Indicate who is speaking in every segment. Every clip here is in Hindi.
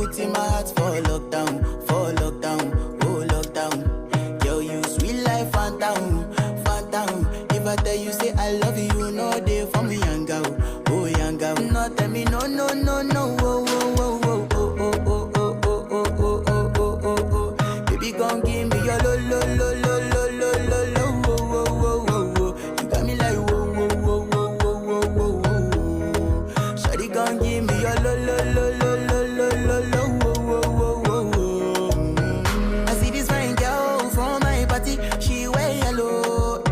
Speaker 1: put in my heart for lockdown, oh lockdown. Girl, you sweet life, phantom, phantom. If I tell you say I love you, no day for me, young girl, oh young girl. No tell me no, no, no, no, oh, oh, oh, oh, oh, oh, oh, oh, oh, oh, oh, oh, oh, oh, oh. Baby, gon' give me your lo, lo, lo, lo, lo, lo, lo, lo, oh, oh, oh, oh, oh. You got me like whoa, whoa, whoa, whoa, whoa, whoa, whoa, whoa. Shawty gon' give me your lo, lo, lo, lo, lo, lo, lo, lo, oh, oh, oh, oh, oh. I see this fine girl from my party, she wear yellow.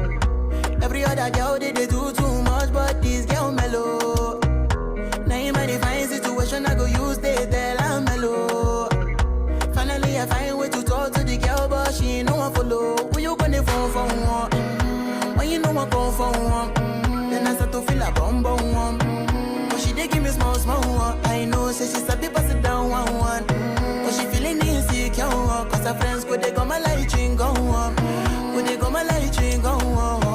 Speaker 1: Every other girl they do too much, but this girl mellow. Now in my divine situation, I go use they tell I'm mellow. Finally, I find way to talk to the girl, but she ain't no one follow. Who you gonna phone for one? When you know I come for one, then I start to feel a bum bum one. But she dey give me small small one. I know, say she sabi pass it down one one. But she feeling insecure, cause her friends go they go my light ring go on. Go they go my light ring go on.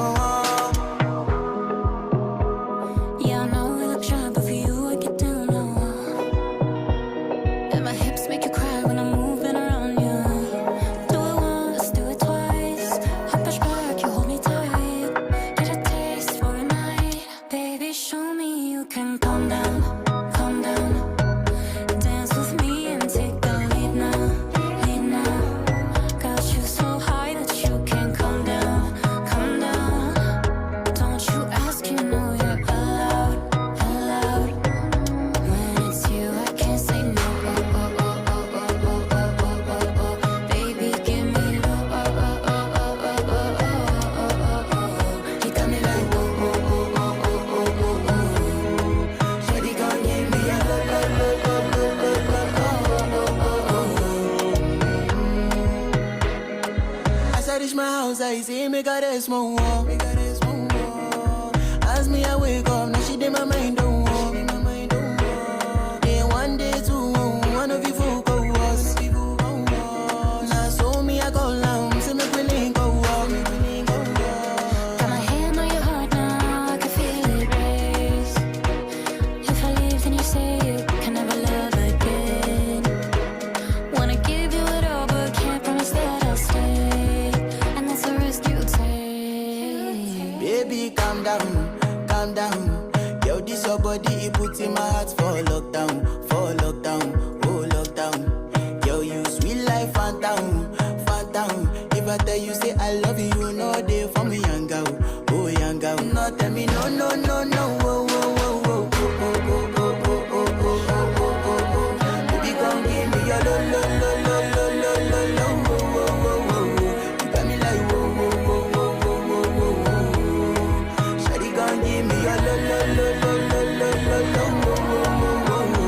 Speaker 2: Yeah, I know we look shy, but for you I get down low. And my hips make you cry when I'm moving around you. Do it once, do it twice. I push back, you hold me tight. Get a taste for a night. Baby, show me you can calm down, calm down. Dance with me and take the lead now, lead now. Got you so high that you can't come down, come down. Don't you ask, you know you're allowed, allowed. When it's you, I can't say no. Oh, oh, oh, oh, oh, oh, oh, oh, oh, oh. Baby, give me low. Oh, oh, oh, oh, oh, oh, oh, oh, oh, oh. You got me like whoa, whoa, whoa, whoa, whoa, whoa, whoa, whoa. Shawty gon' give me a low, low, low, low, low, low, low, oh, oh, oh, oh. As I reach my house, I see me got a small wall. As me I wake up, now she did my mind don't walk. Then one day two, one of you folk go was. Now so me I go down, see me willing go walk. Got my hand on your heart now, I can feel it race. If I leave, then you say you can never love again. Wanna give you it all, but can't promise that I'll stay. And that's the risk you take.
Speaker 1: Baby, calm down, calm down. Yo, this your body, it puts in my heart for lockdown, oh lockdown. Yo, you sweet life, phantom, phantom. If I tell you say I love you, no day for me, young girl, oh young girl. No, tell me no, no, no, no, oh, oh, oh, oh, oh, oh, oh, oh, oh, oh, oh, oh, oh, oh. Baby, come give me your lo, lo, lo, lo, lo, lo, lo, lo, oh, oh, oh, oh, oh. You got me like whoa, whoa, whoa, whoa, whoa, whoa, whoa, whoa. Shawty gon' give me your lo, lo, lo, lo, lo, lo, lo, lo, oh, oh, oh, oh, oh.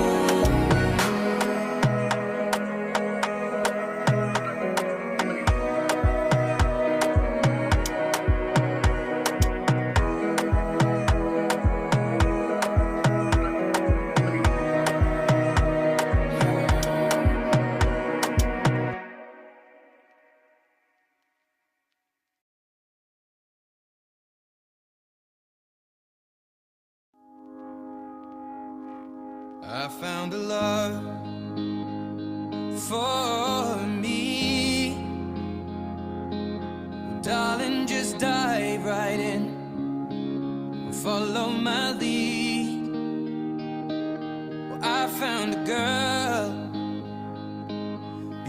Speaker 3: I found a love for me. Well, darling, just dive right in. Follow my lead. Well, I found a girl,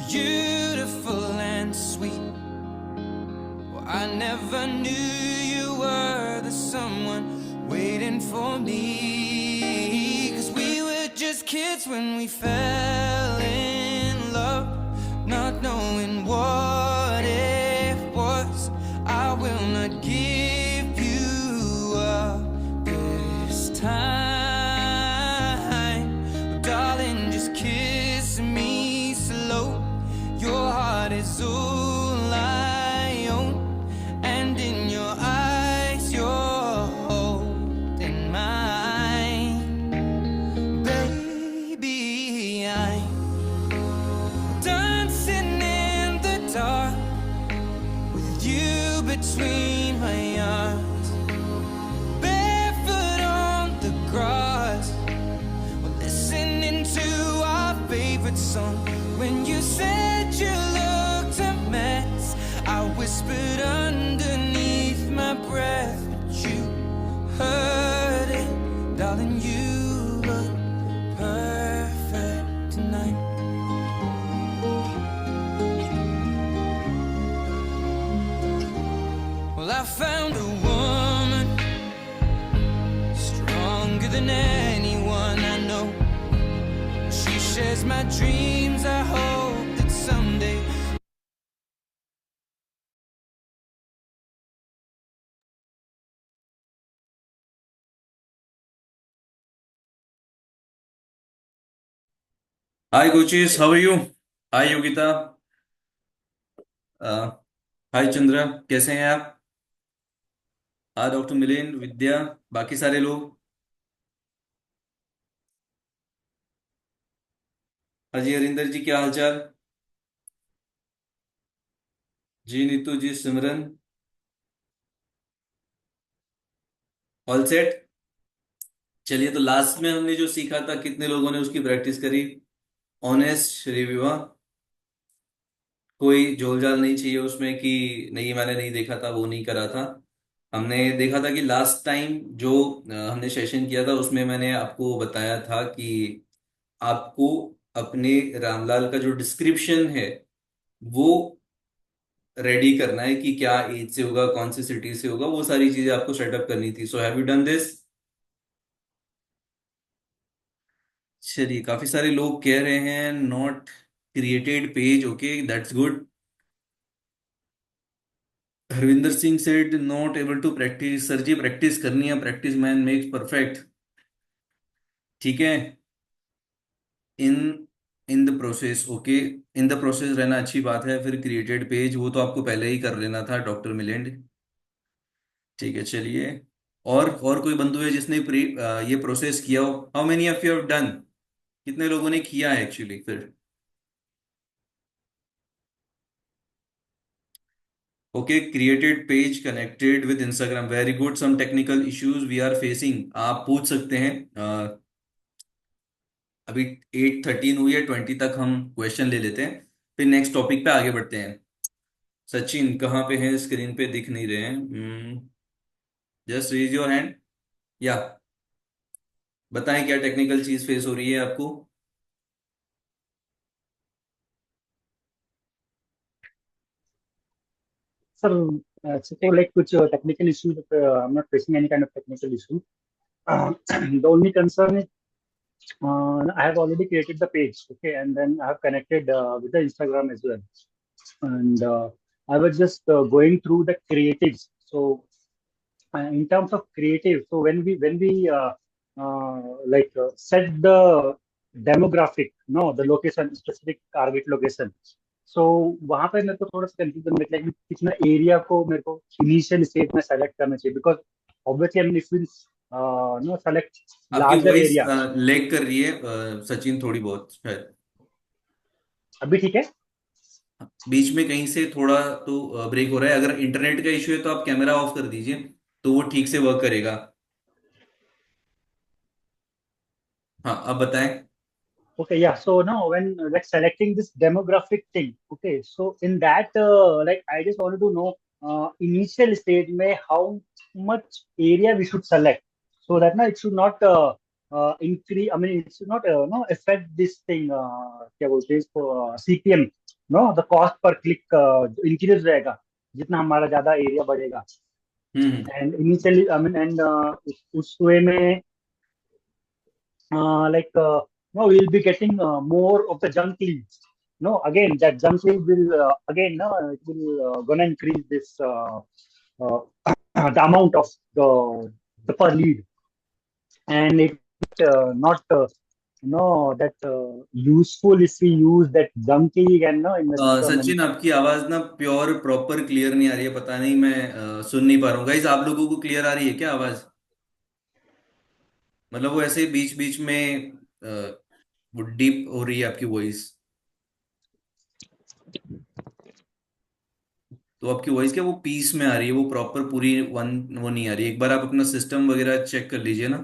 Speaker 3: beautiful and sweet. Well, I never knew you were the someone waiting for me. Just kids when we fell in love, not knowing what it was. I will not give you up this time. Darling, just kiss me slow. Your heart is all I own, and in your eyes you're holding mine. Between my arms, barefoot on the grass, we're listening to our favorite favorite song. When you said you looked a mess, I whispered underneath my breath, but you heard it, darling. You look perfect tonight. Well, I found a woman stronger than anyone I know. She shares my dreams. I hope that someday.
Speaker 4: Hi coaches, how are you? Hi Yogita, हाय चंद्रा, कैसे हैं आप? हाँ डॉक्टर मिलिंद, विद्या, बाकी सारे लोग। हाँ जी हरिंदर जी, क्या हालचाल? जी नीतू जी, सिमरन, ऑल सेट। चलिए, तो लास्ट में हमने जो सीखा था, कितने लोगों ने उसकी प्रैक्टिस करी? ऑनेस्ट रिव्यू, हाँ। कोई झोलझाल नहीं चाहिए उसमें कि नहीं मैंने नहीं देखा था, वो नहीं करा था। हमने देखा था कि लास्ट टाइम जो हमने सेशन किया था उसमें मैंने आपको बताया था कि आपको अपने रामलाल का जो डिस्क्रिप्शन है वो रेडी करना है कि क्या एज से होगा, कौन सी सिटी से होगा, वो सारी चीजें आपको सेटअप करनी थी। So have you done this? चलिए, काफी सारे लोग कह रहे हैं not created page. Okay, that's good. Harvinder Singh said not able to practice. Sir ji, practice करनी है, प्रैक्टिस मैन मेक्स परफेक्ट। ठीक है। In in the process. Okay, in the process रहना अच्छी बात है। फिर क्रिएटेड पेज वो तो आपको पहले ही कर लेना था डॉक्टर मिलेंड। ठीक है, चलिए। और कोई बंधु है जिसने ये प्रोसेस किया हो? How many of you have done? कितने लोगों ने किया है एक्चुअली फिर? Okay, created page connected with Instagram, very good. Some technical issues we are facing, आप पूछ सकते हैं। अभी 8:13 हुई है, 20 तक हम क्वेश्चन ले लेते हैं, फिर नेक्स्ट टॉपिक पे आगे बढ़ते हैं। सचिन कहाँ पे हैं? स्क्रीन पे दिख नहीं रहे हैं। जस्ट रेज योर हैंड, या बताएं क्या टेक्निकल चीज फेस हो रही है आपको?
Speaker 5: Sir, so like which technical issue, I'm not facing any kind of technical issue. The only concern is I have already created the page, okay, and then I have connected with the Instagram as well. And I was just going through the creatives. So in terms of creative, so when we set the demographic, no, the location, specific target location. So वहां पे मेरे को थोड़ा सा कंफ्यूजन निकला कि कितना एरिया को मेरे को इनिशियल स्टेज में सेलेक्ट करना चाहिए, because obviously I mean if will no select
Speaker 4: आपकी
Speaker 5: लार्जर
Speaker 4: वॉइस
Speaker 5: एरिया।
Speaker 4: लैग कर रही है सचिन, थोड़ी बहुत शायद।
Speaker 5: अभी ठीक है?
Speaker 4: बीच में कहीं से थोड़ा तो ब्रेक हो रहा है। अगर इंटरनेट का इश्यू है तो आप कैमरा ऑफ कर दीजिए, तो वो ठीक से वर्क करेगा। हाँ, अब बताएं।
Speaker 5: Okay, yeah. So now when like selecting this demographic thing, okay. So in that, like I just wanted to know initial stage में how much area we should select, so that ना it should not increase. I mean, it should not no affect this thing. क्या बोलते हैं इसको CPM, no, the cost per click increase रहेगा जितना हमारा ज्यादा एरिया बढ़ेगा.
Speaker 4: हम्म।
Speaker 5: And initially, I mean, and उस way में like no, we'll be getting more of the junk leads. No, again, that junk lead will again no, it will gonna increase this uh, the amount of the per lead, and it not no that useful if we use that junk lead and no invest.
Speaker 4: Sachin, आपकी आवाज ना प्योर प्रॉपर क्लियर नहीं आ रही है, पता नहीं, मैं सुन नहीं पा रहा हूँ। गाइस, आप लोगों को क्लियर आ रही है क्या आवाज? मतलब वो ऐसे बीच बीच में वो डीप हो रही है आपकी वॉइस। तो आपकी वॉइस क्या वो पीस में आ रही है, वो प्रॉपर पूरी वन वो नहीं आ रही है। एक बार आप अपना सिस्टम वगैरह चेक कर लीजिए ना।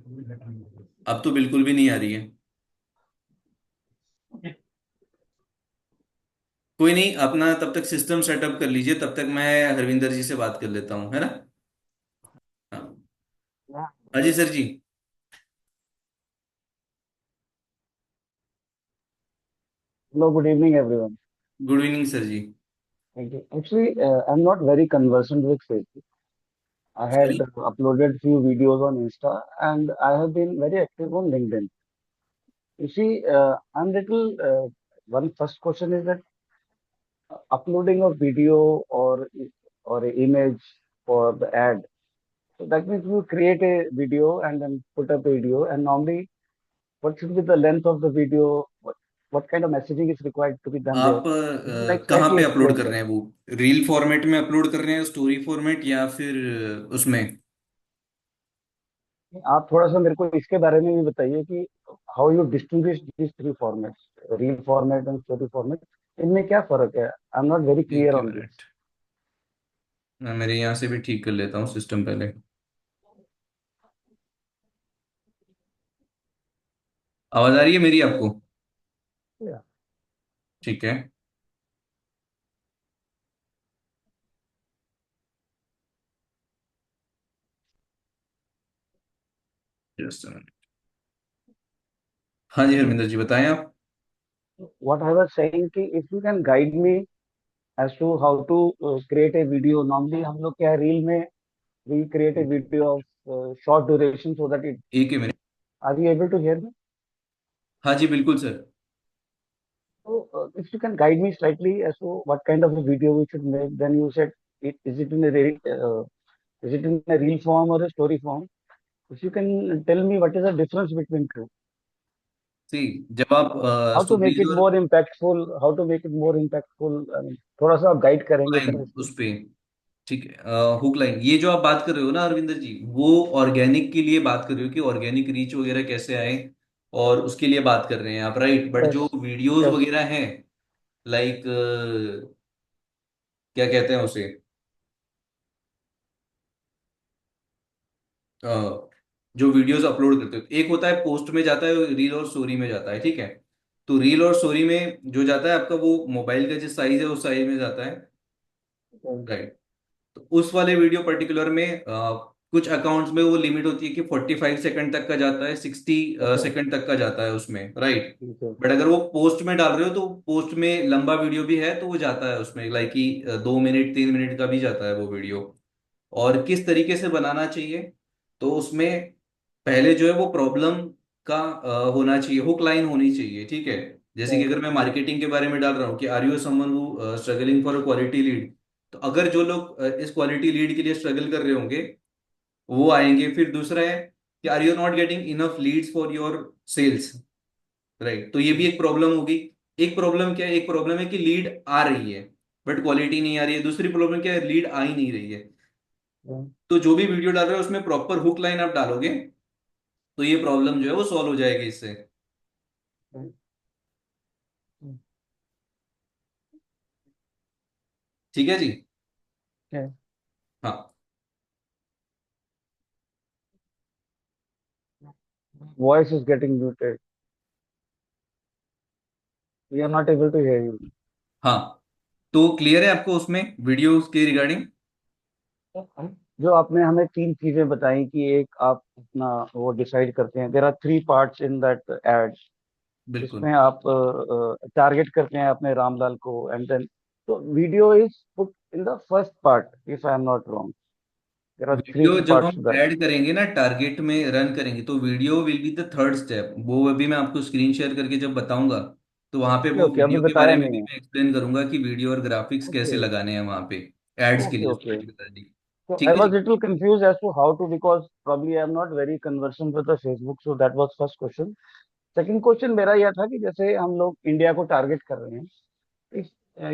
Speaker 4: अब तो बिल्कुल भी नहीं आ रही है। कोई नहीं, अपना तब तक सिस्टम सेटअप कर लीजिए, तब तक मैं हरविंदर जी से बात कर लेता हूँ, है ना। हाँ। हाँ जी sir ji.
Speaker 6: Hello, good evening, everyone.
Speaker 4: Good evening sir ji.
Speaker 6: Thank you. Actually, I'm not very conversant with Facebook. I had
Speaker 4: sorry.
Speaker 6: uploaded few videos on Insta, and I have been very active on LinkedIn. You see, I'm little. One first question is that uploading a video or a image for the ad. So that means you create a video and then put up a video, and normally, what should be the length of the video? What kind of messaging is required to be done there?
Speaker 4: आप
Speaker 6: Would you like
Speaker 4: कहाँ
Speaker 6: slightly
Speaker 4: पे अपलोड
Speaker 6: explain
Speaker 4: कर
Speaker 6: that?
Speaker 4: रहे हैं वो? रील फॉर्मेट में अपलोड कर रहे हैं, स्टोरी फॉर्मेट, या फिर उसमें?
Speaker 6: आप थोड़ा सा मेरे को इसके बारे में भी बताइए कि how you distinguish this three formats, reel format and story format, इनमें क्या फर्क है? आई एम नॉट वेरी
Speaker 4: एक
Speaker 6: clear
Speaker 4: he
Speaker 6: on
Speaker 4: minute,
Speaker 6: this.
Speaker 4: मैं मेरे यहाँ से भी ठीक कर लेता हूँ सिस्टम पहले। आवाज आ रही है मेरी आपको? ठीक है। Just a minute. हाँ जी हरमिंदर जी, बताएं आप।
Speaker 6: व्हाट आई वाज सेइंग कि if you can guide me as to how to create a video. Normally हम लोग क्या है, रील में we create a video of short duration so that it.
Speaker 4: एक ही मिनट।
Speaker 6: Are you able to hear me?
Speaker 4: हाँ जी बिल्कुल sir.
Speaker 6: So, if you can guide me slightly as to what kind of a video we should make, then you said, is it in a is it in a reel form or a story form? If you can tell me what is the difference between two,
Speaker 4: सी, जब आप
Speaker 6: how to make
Speaker 4: stories
Speaker 6: it
Speaker 4: और
Speaker 6: more impactful, how to make it more impactful, I mean, थोड़ा सा आप गाइड करेंगे
Speaker 4: लाइन
Speaker 6: सर इसको?
Speaker 4: उस पे, ठीक है। हुक लाइन, ये जो आप बात कर रहे हो ना अरविंदर जी, वो ऑर्गेनिक के लिए बात कर रहे हो कि ऑर्गेनिक रीच वगैरह कैसे आए, और उसके लिए बात कर रहे हैं आप, राइट। बट
Speaker 6: Yes,
Speaker 4: जो वीडियोस
Speaker 6: yes,
Speaker 4: वगैरह हैं, लाइक क्या कहते हैं उसे, अ, जो वीडियोस अपलोड करते हो, एक होता है पोस्ट में जाता है, रील और स्टोरी में जाता है, ठीक है। तो रील और स्टोरी में जो जाता है आपका, वो मोबाइल का जिस साइज है उस साइज में जाता है, राइट। तो उस वाले वीडियो पर्टिकुलर में कुछ अकाउंट्स में वो लिमिट होती है कि 45 सेकंड तक का जाता है, 60
Speaker 6: okay,
Speaker 4: सेकंड तक का जाता है उसमें, राइट।
Speaker 6: ठीक है,
Speaker 4: बट अगर वो पोस्ट में डाल रहे हो, तो पोस्ट में लंबा वीडियो भी है तो वो जाता है उसमें, लाइक कि 2 मिनट 3 मिनट का भी जाता है वो वीडियो। और किस तरीके से बनाना चाहिए, तो उसमें पहले जो है वो प्रॉब्लम का होना चाहिए, हुक लाइन होनी चाहिए, ठीक है। जैसे कि अगर मैं मार्केटिंग के बारे में डाल रहा हूँ कि are you someone who struggling for a quality lead, तो अगर जो लोग इस क्वालिटी लीड के लिए स्ट्रगल कर रहे होंगे वो आएंगे। फिर दूसरा है कि are you not getting enough leads for your sales, right, तो ये भी एक प्रॉब्लम होगी। एक प्रॉब्लम क्या है, एक प्रॉब्लम है कि लीड आ रही है बट क्वालिटी नहीं आ रही है, दूसरी प्रॉब्लम क्या है, लीड आ ही नहीं रही है। तो जो भी वीडियो डाल रहे हो उसमें प्रॉपर हुक लाइन आप डालोगे, तो ये प्रॉब्लम जो है वो सॉल्व हो जाएगी इससे। ठीक है जी। हाँ।
Speaker 6: voice is getting muted, we are not able to hear you.
Speaker 4: हाँ, तो क्लियर है आपको उसमें वीडियो के रिगार्डिंग?
Speaker 6: जो आपने हमें तीन चीजें बताई कि एक आप अपना वो डिसाइड करते हैं, there are three parts in that ad,
Speaker 4: बिल्कुल।
Speaker 6: जिसमें आप टारगेट करते हैं अपने रामलाल को, एंड देन तो video is put in the first part, if I am not wrong, there are three
Speaker 4: video जब
Speaker 6: पार्ट्स
Speaker 4: हम
Speaker 6: टू दैट।
Speaker 4: ऐड करेंगे ना, टारगेट में रन करेंगे, तो video will be the third step. वो अभी मैं आपको स्क्रीन शेयर करके जब बताऊंगा, तो वहां पे
Speaker 6: ओके
Speaker 4: वो
Speaker 6: ओके, अभी
Speaker 4: वीडियो के
Speaker 6: बताया
Speaker 4: बारे में भी
Speaker 6: नहीं है।
Speaker 4: मैं एक्सप्लेन करूंगा कि वीडियो और ग्राफिक्स कैसे
Speaker 6: ओके
Speaker 4: लगाने हैं वहां पे, एड्स के
Speaker 6: ओके
Speaker 4: लिए
Speaker 6: ओके।
Speaker 4: पर्टिकुलरली।
Speaker 6: So I
Speaker 4: ठीक है
Speaker 6: was
Speaker 4: ji.
Speaker 6: little confused as to how to, because probably I am not very conversant with the Facebook, so that was first question. Second question मेरा यह था कि जैसे हम लोग इंडिया को टारगेट कर रहे हैं, if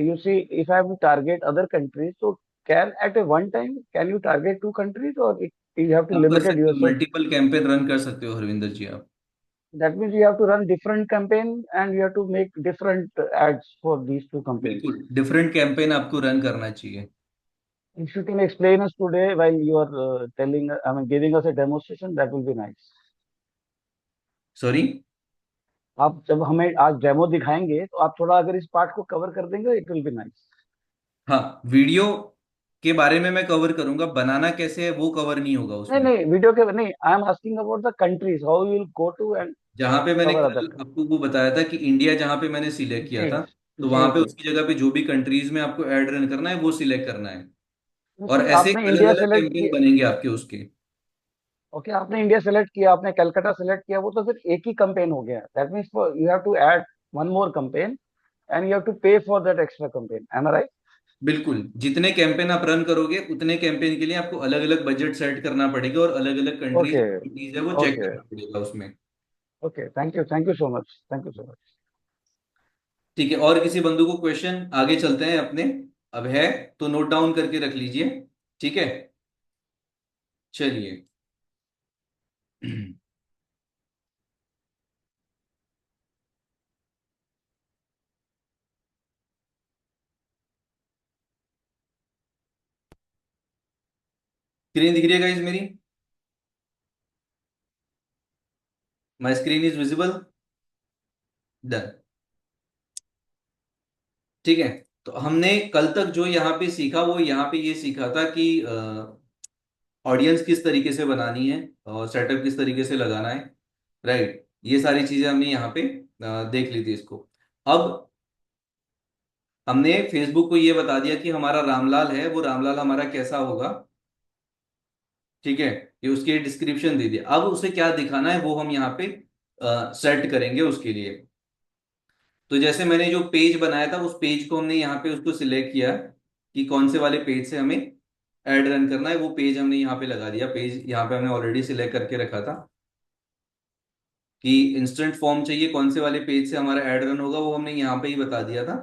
Speaker 6: you see, if I have to target other countries, so can at a one time can you target two countries, or you have to
Speaker 4: आप कर
Speaker 6: limit it
Speaker 4: सकते हो,
Speaker 6: yourself?
Speaker 4: मल्टीपल कैंपेन रन कर सकते हो हरविंदर जी आप।
Speaker 6: That means you have to run different campaign and you have to make different ads for these two campaigns.
Speaker 4: बिल्कुल, डिफरेंट कैंपेन आपको रन करना चाहिए।
Speaker 6: If you can explain us today while you are telling, I mean, giving us a demonstration, that will be nice.
Speaker 4: Sorry.
Speaker 6: आप जब हमें आज डेमो दिखाएंगे तो आप थोड़ा अगर इस पार्ट को कवर कर देंगे, इट विल बी नाइस।
Speaker 4: हाँ, वीडियो के बारे में मैं कवर करूंगा, बनाना कैसे है वो कवर नहीं होगा
Speaker 6: नहीं
Speaker 4: उसमें।
Speaker 6: नहीं, वीडियो के नहीं, I am asking about the countries, how you will go to and
Speaker 4: जहां पे मैंने
Speaker 6: कवर
Speaker 4: कल
Speaker 6: अदर
Speaker 4: आपको वो बताया था कि इंडिया जहां पे मैंने सिलेक्ट किया
Speaker 6: जी
Speaker 4: था, तो
Speaker 6: जी
Speaker 4: वहां पे
Speaker 6: जी।
Speaker 4: उसकी जगह पे जो भी कंट्रीज में आपको एड रन करना है वो सिलेक्ट करना है। और
Speaker 6: सी
Speaker 4: ऐसे
Speaker 6: आपने
Speaker 4: अलग
Speaker 6: इंडिया
Speaker 4: अलग
Speaker 6: सेलेक्ट
Speaker 4: कैंपेन
Speaker 6: किया।
Speaker 4: बनेंगे आपके उसके।
Speaker 6: ओके, आपने इंडिया सेलेक्ट किया, आपने कलकत्ता सेलेक्ट किया, वो तो फिर एक ही कंपेन हो गया। That means you have to add one more campaign and you have to pay for that extra campaign, am I right?
Speaker 4: बिल्कुल, जितने कैंपेन आप रन करोगे उतने कैंपेन के लिए आपको अलग अलग बजट सेट करना पड़ेगा और अलग अलग कंट्रीज
Speaker 6: ओके
Speaker 4: है वो चेक
Speaker 6: ओके
Speaker 4: करना पड़ेगा उसमें।
Speaker 6: Okay, thank you so much, thank you so much.
Speaker 4: ठीक है, और किसी बंधु को क्वेश्चन? आगे चलते हैं अपने। अब है तो नोट डाउन करके रख लीजिए। ठीक है, चलिए। स्क्रीन दिख रही है गाइस मेरी? My screen is visible? Done. ठीक है, तो हमने कल तक जो यहाँ पे सीखा वो यहाँ पे ये सीखा था कि ऑडियंस किस तरीके से बनानी है और सेटअप किस तरीके से लगाना है। राइट, ये सारी चीजें हमने यहाँ पे देख ली थी इसको। अब हमने फेसबुक को ये बता दिया कि हमारा रामलाल है, वो रामलाल हमारा कैसा होगा। ठीक है, ये उसकी डिस्क्रिप्शन दे दिया। अब उसे क्या दिखाना है वो हम यहाँ पे सेट करेंगे उसके लिए। तो जैसे मैंने जो पेज बनाया था उस पेज को हमने यहाँ पे उसको सिलेक्ट किया कि कौन से वाले पेज से हमें एड रन करना है, वो पेज हमने यहाँ पे लगा दिया। पेज यहाँ पे हमने ऑलरेडी सिलेक्ट करके रखा था कि इंस्टेंट फॉर्म चाहिए, कौन से वाले पेज से हमारा एड रन होगा वो हमने यहाँ पे ही बता दिया था।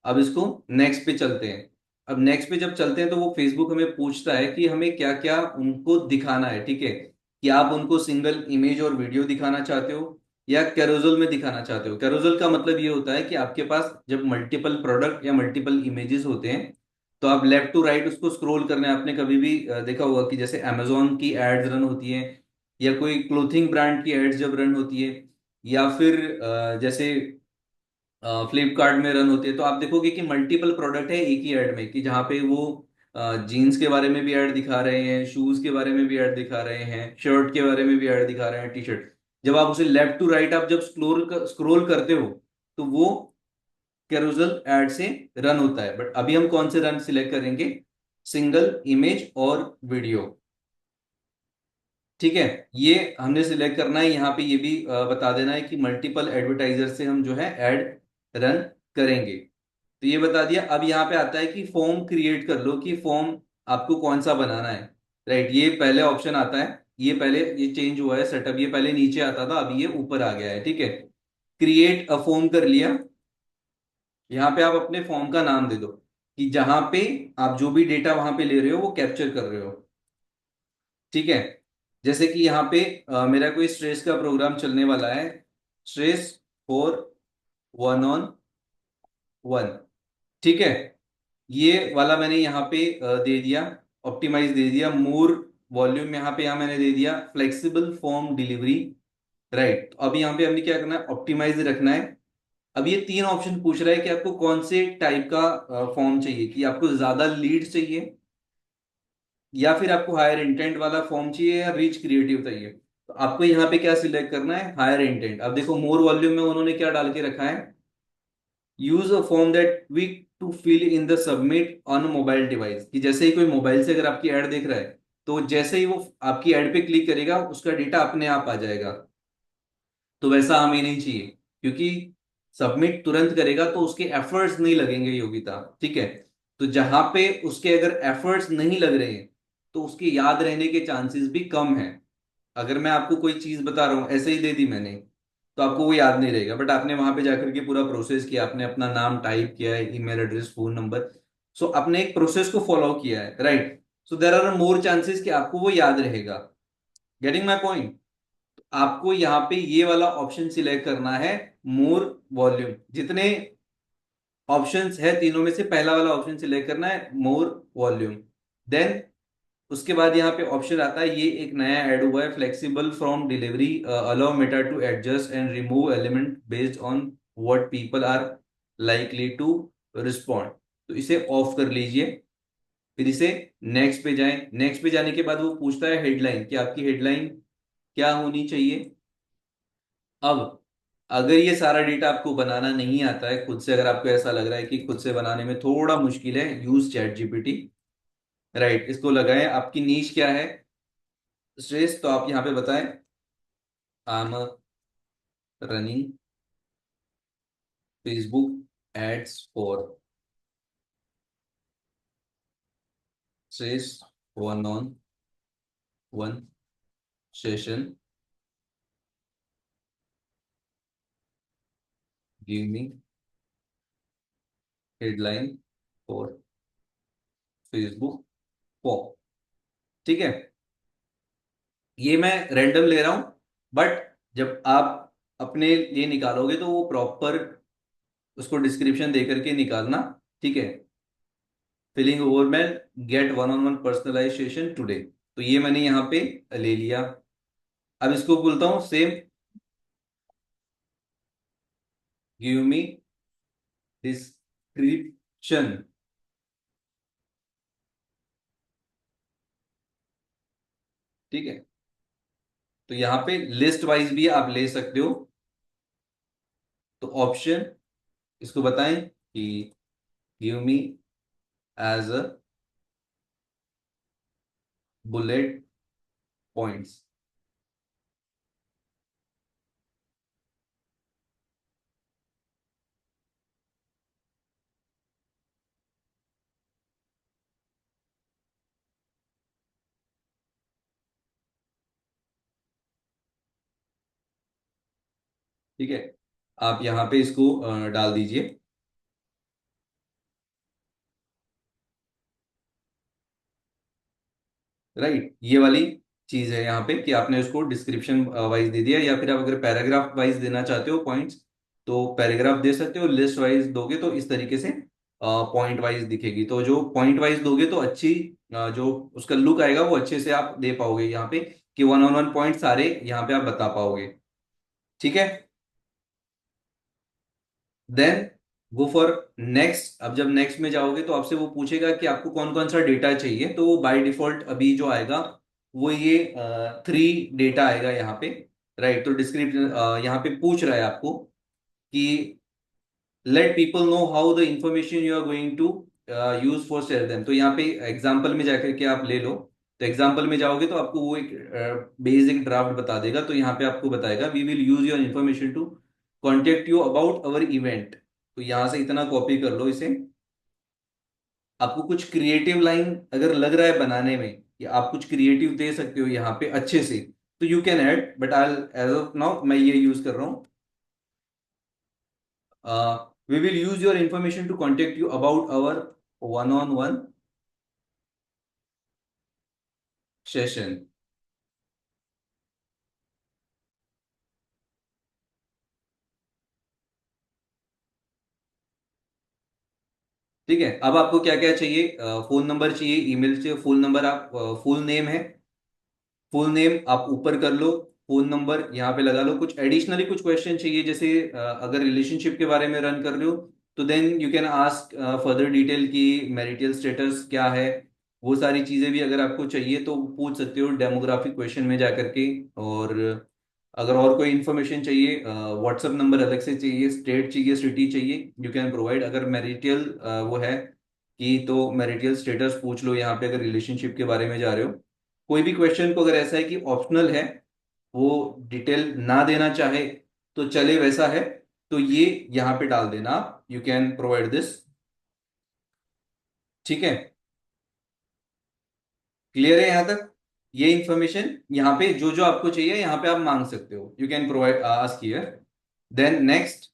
Speaker 4: अब इसको नेक्स्ट पे चलते हैं। अब नेक्स्ट पे जब चलते हैं तो वो फेसबुक हमें पूछता है कि हमें क्या क्या उनको दिखाना है। ठीक है, कि आप उनको सिंगल इमेज और वीडियो दिखाना चाहते हो या कैरोजल में दिखाना चाहते हो। कैरोजल का मतलब ये होता है कि आपके पास जब मल्टीपल प्रोडक्ट या मल्टीपल इमेजेस होते हैं तो आप लेफ्ट टू राइट उसको स्क्रॉल करना है। आपने कभी भी देखा होगा कि जैसे अमेजोन की एड्स रन होती हैं या कोई क्लोथिंग ब्रांड की एड्स जब रन होती है या फिर जैसे फ्लिपकार्ट में रन होती है, तो आप देखोगे कि मल्टीपल प्रोडक्ट है एक ही ऐड में, कि जहाँ पे वो जीन्स के बारे में भी ऐड दिखा रहे हैं, शूज के बारे में भी ऐड दिखा रहे हैं, शर्ट के बारे में भी ऐड दिखा रहे हैं, टी शर्ट। जब आप उसे लेफ्ट टू राइट आप जब स्क्रोल करते हो तो वो कैरोजल ऐड से रन होता है। बट अभी हम कौन से रन सिलेक्ट करेंगे? सिंगल इमेज और वीडियो। ठीक है, ये हमने सिलेक्ट करना है। यहाँ पे ये भी बता देना है कि मल्टीपल एडवर्टाइजर से हम जो है ऐड रन करेंगे। तो ये बता दिया। अब यहाँ पे आता है कि फॉर्म क्रिएट कर लो, कि फॉर्म आपको कौन सा बनाना है। राइट, ये पहले ऑप्शन आता है। ये पहले ये चेंज हुआ है सेटअप, ये पहले नीचे आता था अभी ये ऊपर आ गया है। ठीक है, क्रिएट अ फॉर्म कर लिया। यहाँ पे आप अपने फॉर्म का नाम दे दो कि जहां पे आप जो भी डेटा वहां पे ले रहे हो वो कैप्चर कर रहे हो। ठीक है, जैसे कि यहाँ पे मेरा कोई स्ट्रेस का प्रोग्राम चलने वाला है, stress for one on one. ठीक है, ये वाला मैंने यहाँ पे दे दिया, ऑप्टिमाइज दे दिया। मोर वॉल्यूम यहाँ पे, यहाँ मैंने दे दिया फ्लेक्सिबल फॉर्म डिलीवरी। राइट, अब यहाँ पे हमने क्या करना है? ऑप्टिमाइज रखना है। अब ये तीन ऑप्शन पूछ रहा है कि आपको कौन से टाइप का फॉर्म चाहिए, कि आपको ज्यादा लीड चाहिए या फिर आपको हायर इंटेंट वाला फॉर्म चाहिए या रिच क्रिएटिव चाहिए। तो आपको यहाँ पे क्या सिलेक्ट करना है? Higher intent. अब देखो मोर वॉल्यूम में उन्होंने क्या डाल के रखा है? Use a form that we to fill in the submit on mobile device, कि जैसे ही कोई मोबाइल से अगर आपकी ऐड देख रहा है तो जैसे ही वो आपकी ऐड पे क्लिक करेगा उसका डेटा अपने आप आ जाएगा। तो वैसा हमें नहीं चाहिए, क्योंकि सबमिट तुरंत करेगा तो उसके एफर्ट्स नहीं लगेंगे योगिता। ठीक है, तो जहां पे उसके अगर एफर्ट्स नहीं लग रहे हैं तो उसके याद रहने के चांसेस भी कम है। अगर मैं आपको कोई चीज बता रहा हूं ऐसे ही दे दी मैंने तो आपको वो याद नहीं रहेगा, बट आपने वहां पे जाकर के पूरा प्रोसेस किया, आपने अपना नाम टाइप किया है, email address, phone number, so आपने एक प्रोसेस को फॉलो किया है। Right, so there are more chances कि आपको वो याद रहेगा। Getting my point? आपको यहाँ पे ये वाला ऑप्शन सिलेक्ट करना है, मोर वॉल्यूम। जितने ऑप्शंस है तीनों में से पहला वाला ऑप्शन सिलेक्ट करना है, मोर वॉल्यूम। देन उसके बाद यहाँ पे ऑप्शन आता है, ये एक नया ऐड हुआ है, flexible from delivery, allow Meta to adjust and remove element based on what people are likely to respond. तो इसे ऑफ कर लीजिए, फिर इसे नेक्स्ट पे जाएं। नेक्स्ट पे जाने के बाद वो पूछता है हेडलाइन, कि आपकी हेडलाइन क्या होनी चाहिए। अब अगर ये सारा डेटा आपको बनाना नहीं आता है खुद से, अगर आपको ऐसा लग रहा है कि खुद से बनाने में थोड़ा मुश्किल है, यूज चैट जीपीटी। राइट, इसको लगाएं। आपकी नीश क्या है श्रेष्ठ, तो आप यहाँ पे बताएं, I am running Facebook ads for Shreshth one on one session, give me headline for Facebook pop. ठीक है, ये मैं रैंडम ले रहा हूं, बट जब आप अपने लिए निकालोगे तो वो प्रॉपर उसको डिस्क्रिप्शन दे करके निकालना। ठीक है, filling overman, get one on one personalization today, तो ये मैंने यहाँ पे ले लिया। अब इसको बोलता हूँ सेम, गिव मी डिस्क्रिप्शन। ठीक है, तो यहाँ पे लिस्ट वाइज भी आप ले सकते हो। तो ऑप्शन इसको बताएं कि give me as a bullet points. ठीक है, आप यहाँ पे इसको डाल दीजिए। राइट, ये वाली चीज है यहाँ पे कि आपने उसको डिस्क्रिप्शन वाइज दे दिया, या फिर आप अगर पैराग्राफ वाइज देना चाहते हो पॉइंट्स, तो पैराग्राफ दे सकते हो। लिस्ट वाइज दोगे तो इस तरीके से पॉइंट वाइज दिखेगी। तो जो पॉइंट वाइज दोगे तो अच्छी जो उसका लुक आएगा वो अच्छे से आप दे पाओगे यहाँ पे, कि वन ऑन वन पॉइंट सारे यहाँ पे आप बता पाओगे। ठीक है, देन गो फॉर नेक्स्ट। अब जब नेक्स्ट में जाओगे तो आपसे वो पूछेगा कि आपको कौन कौन सा डेटा चाहिए, तो वो बाय डिफॉल्ट अभी जो आएगा वो ये 3 डेटा आएगा यहाँ पे। राइट, तो डिस्क्रिप्शन यहाँ पे पूछ रहा है आपको कि let people know how the information you are going to use for share them. तो यहाँ पे एग्जाम्पल में जाकर के आप ले लो। तो एग्जाम्पल में जाओगे तो आपको वो एक बेसिक ड्राफ्ट बता देगा। तो यहाँ पे आपको बताएगा, we will use your information to contact you about our event. तो यहां से इतना कॉपी कर लो इसे। आपको कुछ क्रिएटिव लाइन अगर लग रहा है बनाने में, कि आप कुछ क्रिएटिव दे सकते हो यहाँ पे अच्छे से, तो you can add, but I as of now मैं ये यूज कर रहा हूँ, we will use your information to contact you about our one on one session. ठीक है, अब आपको क्या क्या चाहिए, फोन नंबर चाहिए, ईमेल चाहिए। फुल नंबर, आप फुल नेम है, फुल नेम आप ऊपर कर लो, फोन नंबर यहाँ पे लगा लो। कुछ एडिशनली कुछ क्वेश्चन चाहिए, जैसे अगर रिलेशनशिप के बारे में रन कर रहे हो तो then you can ask further detail की मैरिटल स्टेटस क्या है। वो सारी चीजें भी अगर आपको चाहिए तो पूछ सकते हो डेमोग्राफिक क्वेश्चन में जाकर के। और अगर और कोई इन्फॉर्मेशन चाहिए, व्हाट्सएप नंबर अलग से चाहिए, स्टेट चाहिए, सिटी चाहिए, यू कैन प्रोवाइड। अगर मैरिटल वो है कि तो मैरिटल स्टेटस पूछ लो यहाँ पे, अगर रिलेशनशिप के बारे में जा रहे हो। कोई भी क्वेश्चन को अगर ऐसा है कि ऑप्शनल है, वो डिटेल ना देना चाहे तो चले वैसा है, तो ये यहाँ पे डाल देना आप, यू कैन प्रोवाइड दिस। ठीक है, क्लियर है यहाँ तक? ये इंफॉर्मेशन यहाँ पे जो जो आपको चाहिए यहाँ पे आप मांग सकते हो, you can provide ask here. Then next,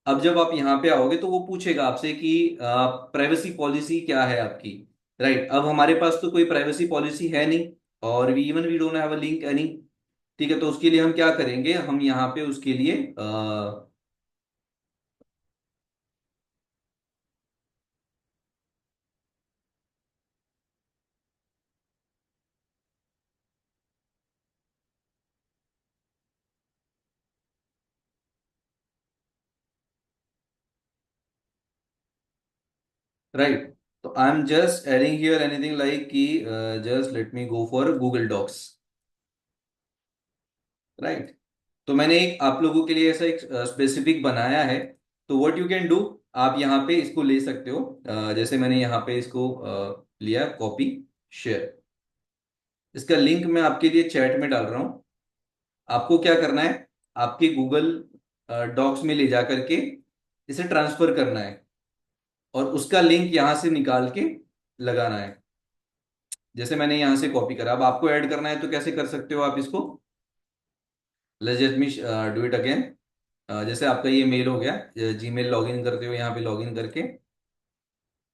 Speaker 4: अब जब आप यहाँ पे आओगे तो वो पूछेगा आपसे कि प्राइवेसी पॉलिसी क्या है आपकी। राइट, अब हमारे पास तो कोई प्राइवेसी पॉलिसी है नहीं, और we don't have a link any. ठीक है, तो उसके लिए हम क्या करेंगे, हम यहाँ पे उसके लिए राइट। तो I am just adding here anything like कि just let me go for Google Docs, right. तो मैंने एक आप लोगों के लिए ऐसा एक स्पेसिफिक बनाया है। तो व्हाट यू कैन डू, आप यहाँ पे इसको ले सकते हो। जैसे मैंने यहाँ पे इसको लिया कॉपी शेयर, इसका लिंक मैं आपके लिए चैट में डाल रहा हूँ। आपको क्या करना है, आपके गूगल डॉक्स में ले जा करके इसे ट्रांसफर करना है और उसका लिंक यहाँ से निकाल के लगाना है। जैसे मैंने यहाँ से कॉपी करा, अब आपको ऐड करना है तो कैसे कर सकते हो आप इसको, let me do it again. जैसे आपका ये मेल हो गया, जीमेल लॉगिन करते हो, यहाँ पे लॉगिन करके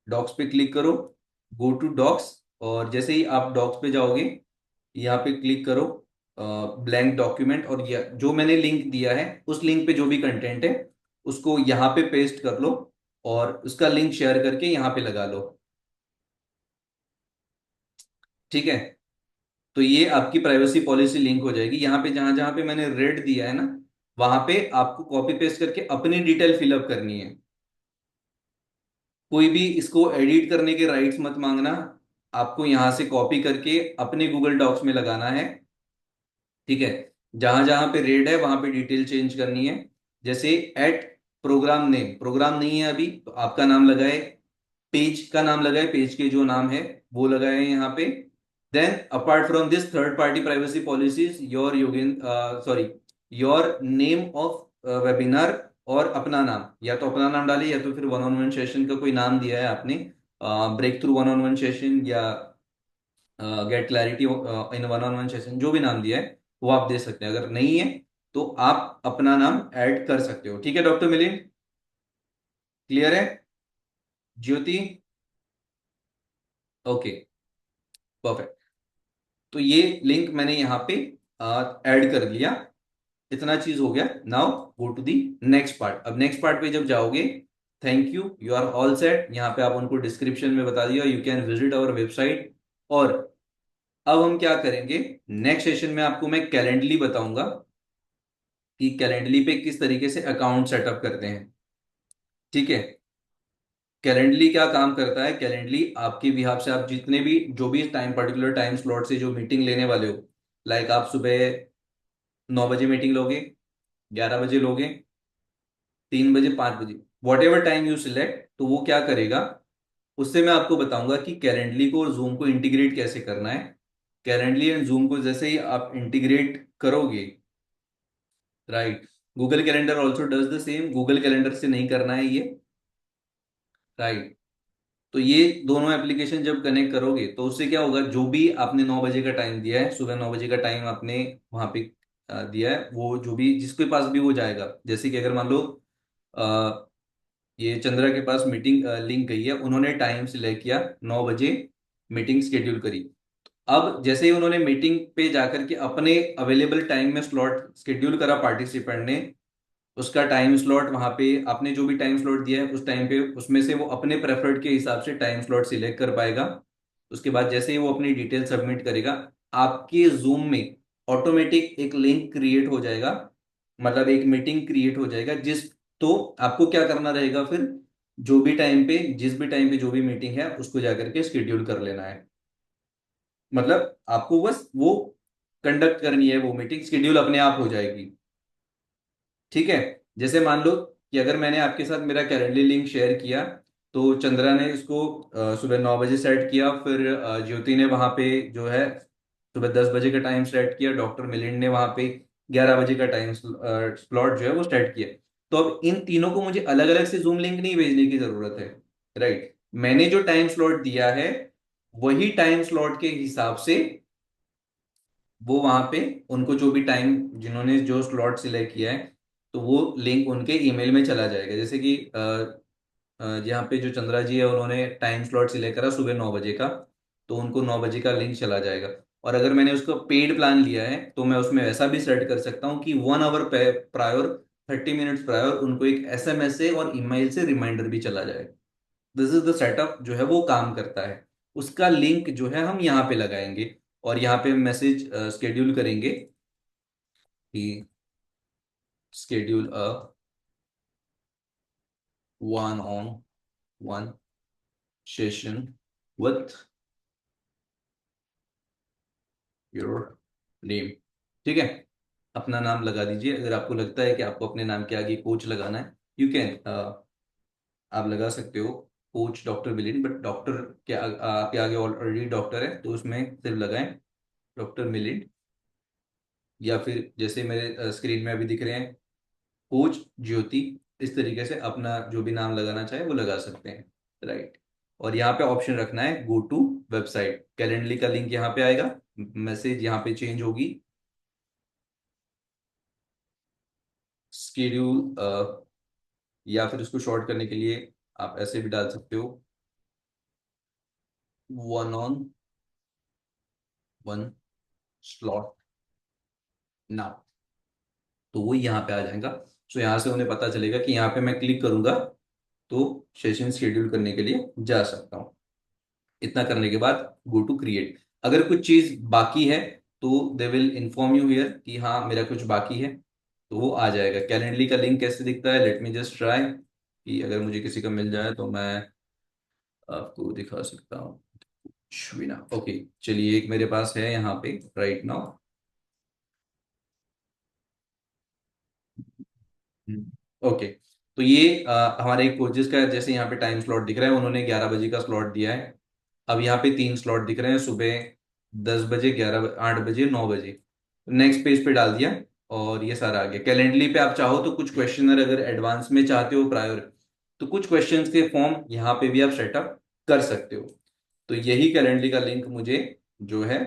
Speaker 4: डॉक्स पे क्लिक करो, गो टू डॉक्स। और जैसे ही आप डॉक्स पे जाओगे, यहाँ पे क्लिक करो ब्लैंक डॉक्यूमेंट, और जो मैंने लिंक दिया है उस लिंक पे जो भी कंटेंट है उसको यहाँ पे पेस्ट कर लो और उसका लिंक शेयर करके यहाँ पे लगा लो। ठीक है, तो ये आपकी प्राइवेसी पॉलिसी लिंक हो जाएगी। यहाँ पे जहां जहां पे मैंने रेड दिया है ना, वहां पे आपको कॉपी पेस्ट करके अपनी डिटेल फिलअप करनी है। कोई भी इसको एडिट करने के राइट्स मत मांगना, आपको यहां से कॉपी करके अपने गूगल डॉक्स में लगाना है। ठीक है, जहां जहां पे रेड है वहां पे डिटेल चेंज करनी है। जैसे एट प्रोग्राम नेम, प्रोग्राम नहीं है अभी तो आपका नाम लगाए, पेज का नाम लगाए, पेज के जो नाम है वो लगाए यहाँ पे। Then apart from this third party privacy policies, your योगिन sorry your name of webinar, और अपना नाम, या तो अपना नाम डालिए या तो फिर वन ऑन वन सेशन का कोई नाम दिया है आपने, breakthrough one on one session या get clarity in one on one session, जो भी नाम दिया है वो आप दे सकते हैं। अगर नहीं है तो आप अपना नाम ऐड कर सकते हो। ठीक है डॉक्टर मिलिंद, क्लियर है? ज्योति, ओके, परफेक्ट। तो ये लिंक मैंने यहाँ पे ऐड कर लिया, इतना चीज हो गया। Now go to the next part. अब नेक्स्ट पार्ट पे जब जाओगे, thank you are all set, यहाँ पे आप उनको डिस्क्रिप्शन में बता दिया, you can visit our website. और अब हम क्या करेंगे, नेक्स्ट सेशन में आपको मैं कैलेंडली बताऊंगा कि कैलेंडली पे किस तरीके से अकाउंट सेटअप करते हैं। ठीक है, कैलेंडली क्या काम करता है, कैलेंडली आपके बिहाफ से आप जितने भी जो भी टाइम पर्टिकुलर टाइम स्लॉट से जो मीटिंग लेने वाले हो, लाइक आप सुबह 9 बजे मीटिंग लोगे, 11 बजे लोगे, 3 बजे, 5 बजे, what ever time you select, तो वो क्या करेगा, उससे मैं आपको बताऊंगा कि कैलेंडली को और जूम को इंटीग्रेट कैसे करना है। कैलेंडली एंड जूम को जैसे ही आप इंटीग्रेट करोगे, right, Google calendar also does the same, Google calendar से नहीं करना है ये, राइट। तो ये दोनों एप्लीकेशन जब कनेक्ट करोगे तो उससे क्या होगा, जो भी आपने 9 बजे का टाइम दिया है, सुबह 9 बजे का टाइम आपने वहां पे दिया है, वो जो भी जिसके पास भी वो जाएगा। जैसे कि अगर मान लो अ, ये चंद्रा के पास मीटिंग लिंक गई है, उन्होंने टाइम सिलेक्ट किया, 9 बजे मीटिंग शेड्यूल करी। अब जैसे ही उन्होंने मीटिंग पे जाकर के अपने अवेलेबल टाइम में स्लॉट शेड्यूल करा पार्टिसिपेंट ने, उसका टाइम स्लॉट वहां पे आपने जो भी टाइम स्लॉट दिया है उस टाइम पे उसमें से वो अपने प्रेफर्ड के हिसाब से टाइम स्लॉट सिलेक्ट कर पाएगा। उसके बाद जैसे ही वो अपनी डिटेल सबमिट करेगा, आपके जूम में ऑटोमेटिक एक लिंक क्रिएट हो जाएगा, मतलब एक मीटिंग क्रिएट हो जाएगा। जिस तो आपको क्या करना रहेगा फिर, जो भी टाइम पे जिस भी टाइम पे जो भी मीटिंग है उसको जाकर के शेड्यूल कर लेना है। मतलब आपको बस वो कंडक्ट करनी है, वो मीटिंग शेड्यूल अपने आप हो जाएगी। ठीक है, जैसे मान लो कि अगर मैंने आपके साथ मेरा कैलेंडर लिंक शेयर किया, तो चंद्रा ने इसको सुबह 9 बजे सेट किया, फिर ज्योति ने वहां पे जो है सुबह 10 बजे का टाइम सेट किया, डॉक्टर मिलिंद ने वहां पे 11 बजे का टाइम स्लॉट जो है वो सेट किया। तो अब इन तीनों को मुझे अलग अलग से जूम लिंक नहीं भेजने की जरूरत है, राइट। मैंने जो टाइम स्लॉट दिया है वही टाइम स्लॉट के हिसाब से वो वहां पे उनको जो भी टाइम जिन्होंने जो स्लॉट सिलेक्ट किया है, तो वो लिंक उनके ईमेल में चला जाएगा। जैसे कि यहाँ पे जो चंद्रा जी है उन्होंने टाइम स्लॉट सिलेक्ट करा सुबह 9 बजे का, तो उनको 9 बजे का लिंक चला जाएगा। और अगर मैंने उसको पेड प्लान लिया है तो मैं उसमें ऐसा भी सेट कर सकता हूँ कि 1 आवर प्रायर, 30 मिनट्स प्रायर उनको एक एसएमएस से और ईमेल से रिमाइंडर भी चला जाएगा। दिस इज द सेटअप जो है वो काम करता है। उसका लिंक जो है हम यहाँ पे लगाएंगे और यहाँ पे मैसेज स्केड्यूल करेंगे कि schedule a one on one session with your name. ठीक है, अपना नाम लगा दीजिए। अगर आपको लगता है कि आपको अपने नाम के आगे कोच लगाना है, यू कैन, आप लगा सकते हो coach doctor Milind, but doctor के आपके आगे ऑलरेडी डॉक्टर है तो उसमें सिर्फ लगाएं डॉक्टर मिलिंद। या फिर जैसे मेरे स्क्रीन में अभी दिख रहे हैं कोच ज्योति, इस तरीके से अपना जो भी नाम लगाना चाहे वो लगा सकते हैं, राइट। और यहाँ पे ऑप्शन रखना है गो टू वेबसाइट, कैलेंडली का लिंक यहाँ पे आएगा, मैसेज यहाँ पे चेंज होगी, स्केड्यूल, या फिर उसको शॉर्ट करने के लिए आप ऐसे भी डाल सकते हो, one on one slot now, तो वो यहाँ पे आ जाएगा। सो यहाँ से उन्हें पता चलेगा कि यहाँ पे मैं क्लिक करूंगा तो सेशन शेड्यूल करने के लिए जा सकता हूँ। इतना करने के बाद गो टू क्रिएट। अगर कुछ चीज बाकी है तो they will inform you here कि हाँ मेरा कुछ बाकी है, तो वो आ जाएगा। कैलेंडली का लिंक कैसे दिखता है, लेट मी जस्ट ट्राई, कि अगर मुझे किसी का मिल जाए तो मैं आपको दिखा सकता हूँ। श्विना, ओके, चलिए एक मेरे पास है यहाँ पे राइट नाउ। ओके, तो ये हमारे एक कोचेस का जैसे यहाँ पे टाइम स्लॉट दिख रहा है, उन्होंने 11 बजे का स्लॉट दिया है। अब यहाँ पे 3 स्लॉट दिख रहे हैं, सुबह 10 बजे, 8 बजे, 9 बजे। नेक्स्ट पेज पे डाल दिया और ये सारा आ गया। कैलेंडली पे आप चाहो तो कुछ क्वेश्चनर अगर एडवांस में चाहते हो प्रायर, तो कुछ क्वेश्चंस के फॉर्म यहाँ पे भी आप सेटअप कर सकते हो। तो यही कैलेंडली का लिंक मुझे जो है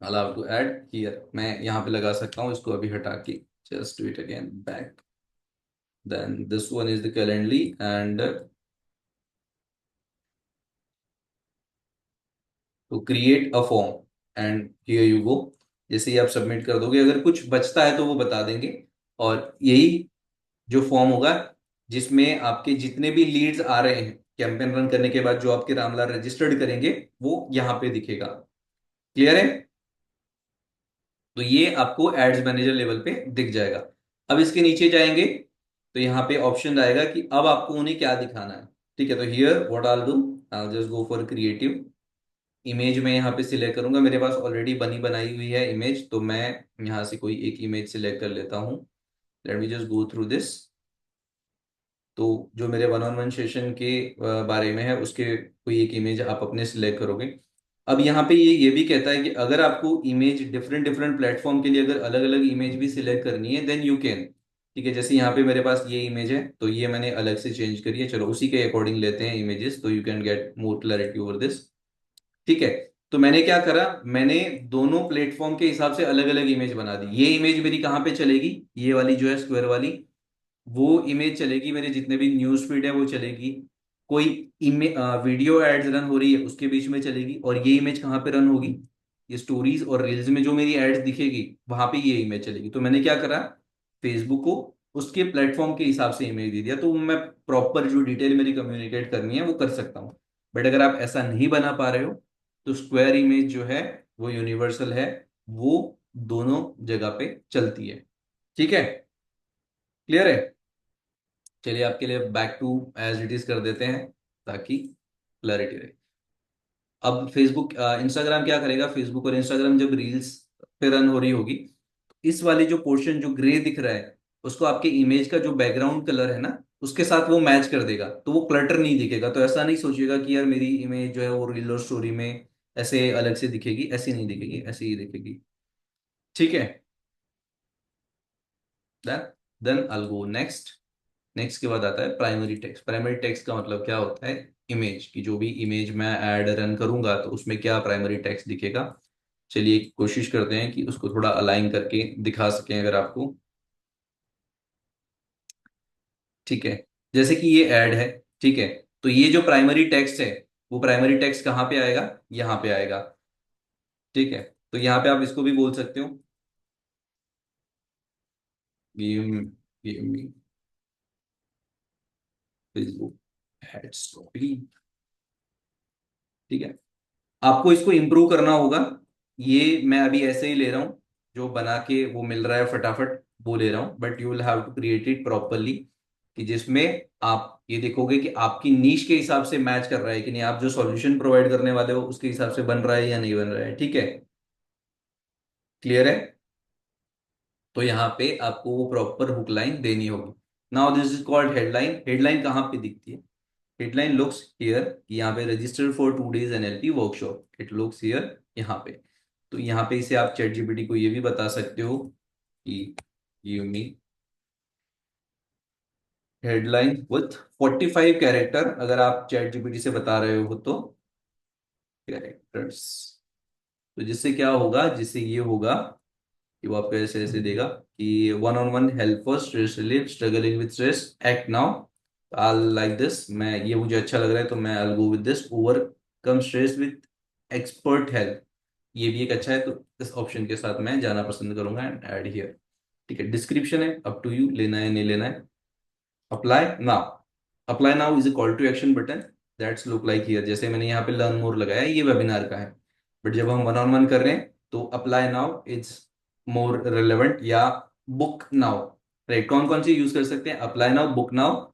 Speaker 4: अलाउ टू ऐड हियर, मैं यहाँ पे लगा सकता हूँ। इसको अभी हटा के just do it again back, then this one is the Calendly and to create a form and here you go। जैसे ही आप सबमिट कर दोगे, अगर कुछ बचता है तो वो बता देंगे, और यही जो फॉर्म होगा जिसमें आपके जितने भी लीड्स आ रहे हैं कैंपेन रन करने के बाद, जो आपके रामलाल रजिस्टर्ड करेंगे वो यहाँ पे दिखेगा। क्लियर है? तो ये आपको एड्स मैनेजर लेवल पे दिख जाएगा। अब इसके नीचे जाएंगे तो यहाँ पे ऑप्शन आएगा कि अब आपको उन्हें क्या दिखाना है। ठीक है, तो here what I will do, I will just go for creative image. में यहाँ पे सिलेक्ट करूंगा, मेरे पास ऑलरेडी बनी बनाई हुई है इमेज, तो मैं यहाँ से कोई एक इमेज सिलेक्ट कर लेता हूँ। Let me just go through this. तो जो मेरे वन ऑन वन सेशन के बारे में है उसके कोई एक इमेज आप अपने सिलेक्ट करोगे। अब यहाँ पे ये भी कहता है कि अगर आपको इमेज डिफरेंट डिफरेंट प्लेटफॉर्म के लिए अगर अलग अलग इमेज भी सिलेक्ट करनी है देन यू कैन। ठीक है, जैसे यहाँ पे मेरे पास ये इमेज है तो ये मैंने अलग से चेंज करी है, चलो उसी के अकॉर्डिंग लेते हैं इमेजेस, तो you can get more clarity over this. ठीक है, तो मैंने क्या करा, मैंने दोनों प्लेटफॉर्म के हिसाब से अलग अलग इमेज बना दी। ये इमेज मेरी कहाँ पे चलेगी, ये वाली जो है स्क्वायर वाली, वो इमेज चलेगी मेरे जितने भी न्यूज फीड है वो चलेगी। कोई वीडियो एड्स रन हो रही है उसके बीच में चलेगी। और ये इमेज कहाँ पे रन होगी, ये स्टोरीज और रील्स में जो मेरी एड्स दिखेगी वहां पे ये इमेज चलेगी। तो मैंने क्या करा, फेसबुक को उसके प्लेटफॉर्म के हिसाब से इमेज दे दिया, तो मैं प्रॉपर जो डिटेल मेरी कम्युनिकेट करनी है वो कर सकता हूँ। बट अगर आप ऐसा नहीं बना पा रहे हो तो स्क्वायर इमेज जो है वो यूनिवर्सल है, वो दोनों जगह पे चलती है। ठीक है, क्लियर है? चलिए आपके लिए back to as it is कर देते हैं ताकि क्लैरिटी रहे। अब फेसबुक इंस्टाग्राम क्या करेगा, फेसबुक और इंस्टाग्राम जब रील्स पे रन हो रही होगी तो इस वाले जो पोर्शन जो ग्रे दिख रहा है उसको आपके इमेज का जो बैकग्राउंड कलर है ना उसके साथ वो मैच कर देगा, तो वो क्लटर नहीं दिखेगा। तो ऐसा नहीं सोचिएगा कि यार मेरी इमेज जो है वो रील और स्टोरी में ऐसे अलग से दिखेगी, ऐसी नहीं दिखेगी, ऐसी ही दिखेगी। ठीक है, then then I go next. Next के बाद आता है प्राइमरी टेक्स्ट। प्राइमरी टेक्स्ट का मतलब क्या होता है, इमेज की जो भी इमेज मैं ऐड रन करूंगा तो उसमें क्या प्राइमरी टेक्स्ट दिखेगा। चलिए कोशिश करते हैं कि उसको थोड़ा अलाइन करके दिखा सकें अगर आपको। ठीक है, जैसे कि ये ऐड है, ठीक है, तो ये जो प्राइमरी टेक्स्ट है वो प्राइमरी टेक्स्ट कहाँ पे आएगा, यहाँ पे आएगा। ठीक है, तो यहाँ पे आप इसको भी बोल सकते हो, give me Facebook ad story. ठीक है, आपको इसको इम्प्रूव करना होगा। ये मैं अभी ऐसे ही ले रहा हूँ, जो बना के वो मिल रहा है फटाफट वो ले रहा हूँ, but you will have to create it properly कि जिसमें आप ये देखोगे कि आपकी नीश के हिसाब से मैच कर रहा है कि नहीं, आप जो सॉल्यूशन प्रोवाइड करने वाले हो उसके हिसाब से बन रहा है या नहीं बन रहा है। ठीक है, क्लियर है? तो यहाँ पे आपको वो प्रॉपर हुक लाइन देनी होगी। Now this is called headline. Headline कहाँ पे दिखती है? हेडलाइन लुक्स हियर, यहाँ पे register for 2 days NLP workshop, it looks here, यहाँ पे। तो यहाँ पे इसे आप चैट जीपीटी को ये भी बता सकते हो कि give me headline with 45 character, अगर आप चैट जीपीटी से बता रहे हो तो कैरेक्टर्स। तो जिससे क्या होगा, जिससे ये होगा कि वो आपको ऐसे ऐसे देगा कि 1-on-1 help for stress relief, struggling with stress, act now. I like this, मैं ये मुझे अच्छा लग रहा है तो मैं I go with this, overcome stress with expert help, ये भी एक अच्छा है, तो इस ऑप्शन के साथ मैं जाना पसंद करूंगा एंड ऐड हियर। ठीक है, डिस्क्रिप्शन है, अप टू यू लेना है नहीं लेना है। Apply now, apply now is a call to action button that's look like here. जैसे मैंने यहाँ पे लर्न मोर लगाया, ये वेबिनार का है, बट जब हम 1-on-1 कर रहे हैं तो apply now is more relevant, या बुक नाउ। राइट, कौन कौन सी यूज कर सकते हैं? अप्लाई नाउ, बुक नाउ,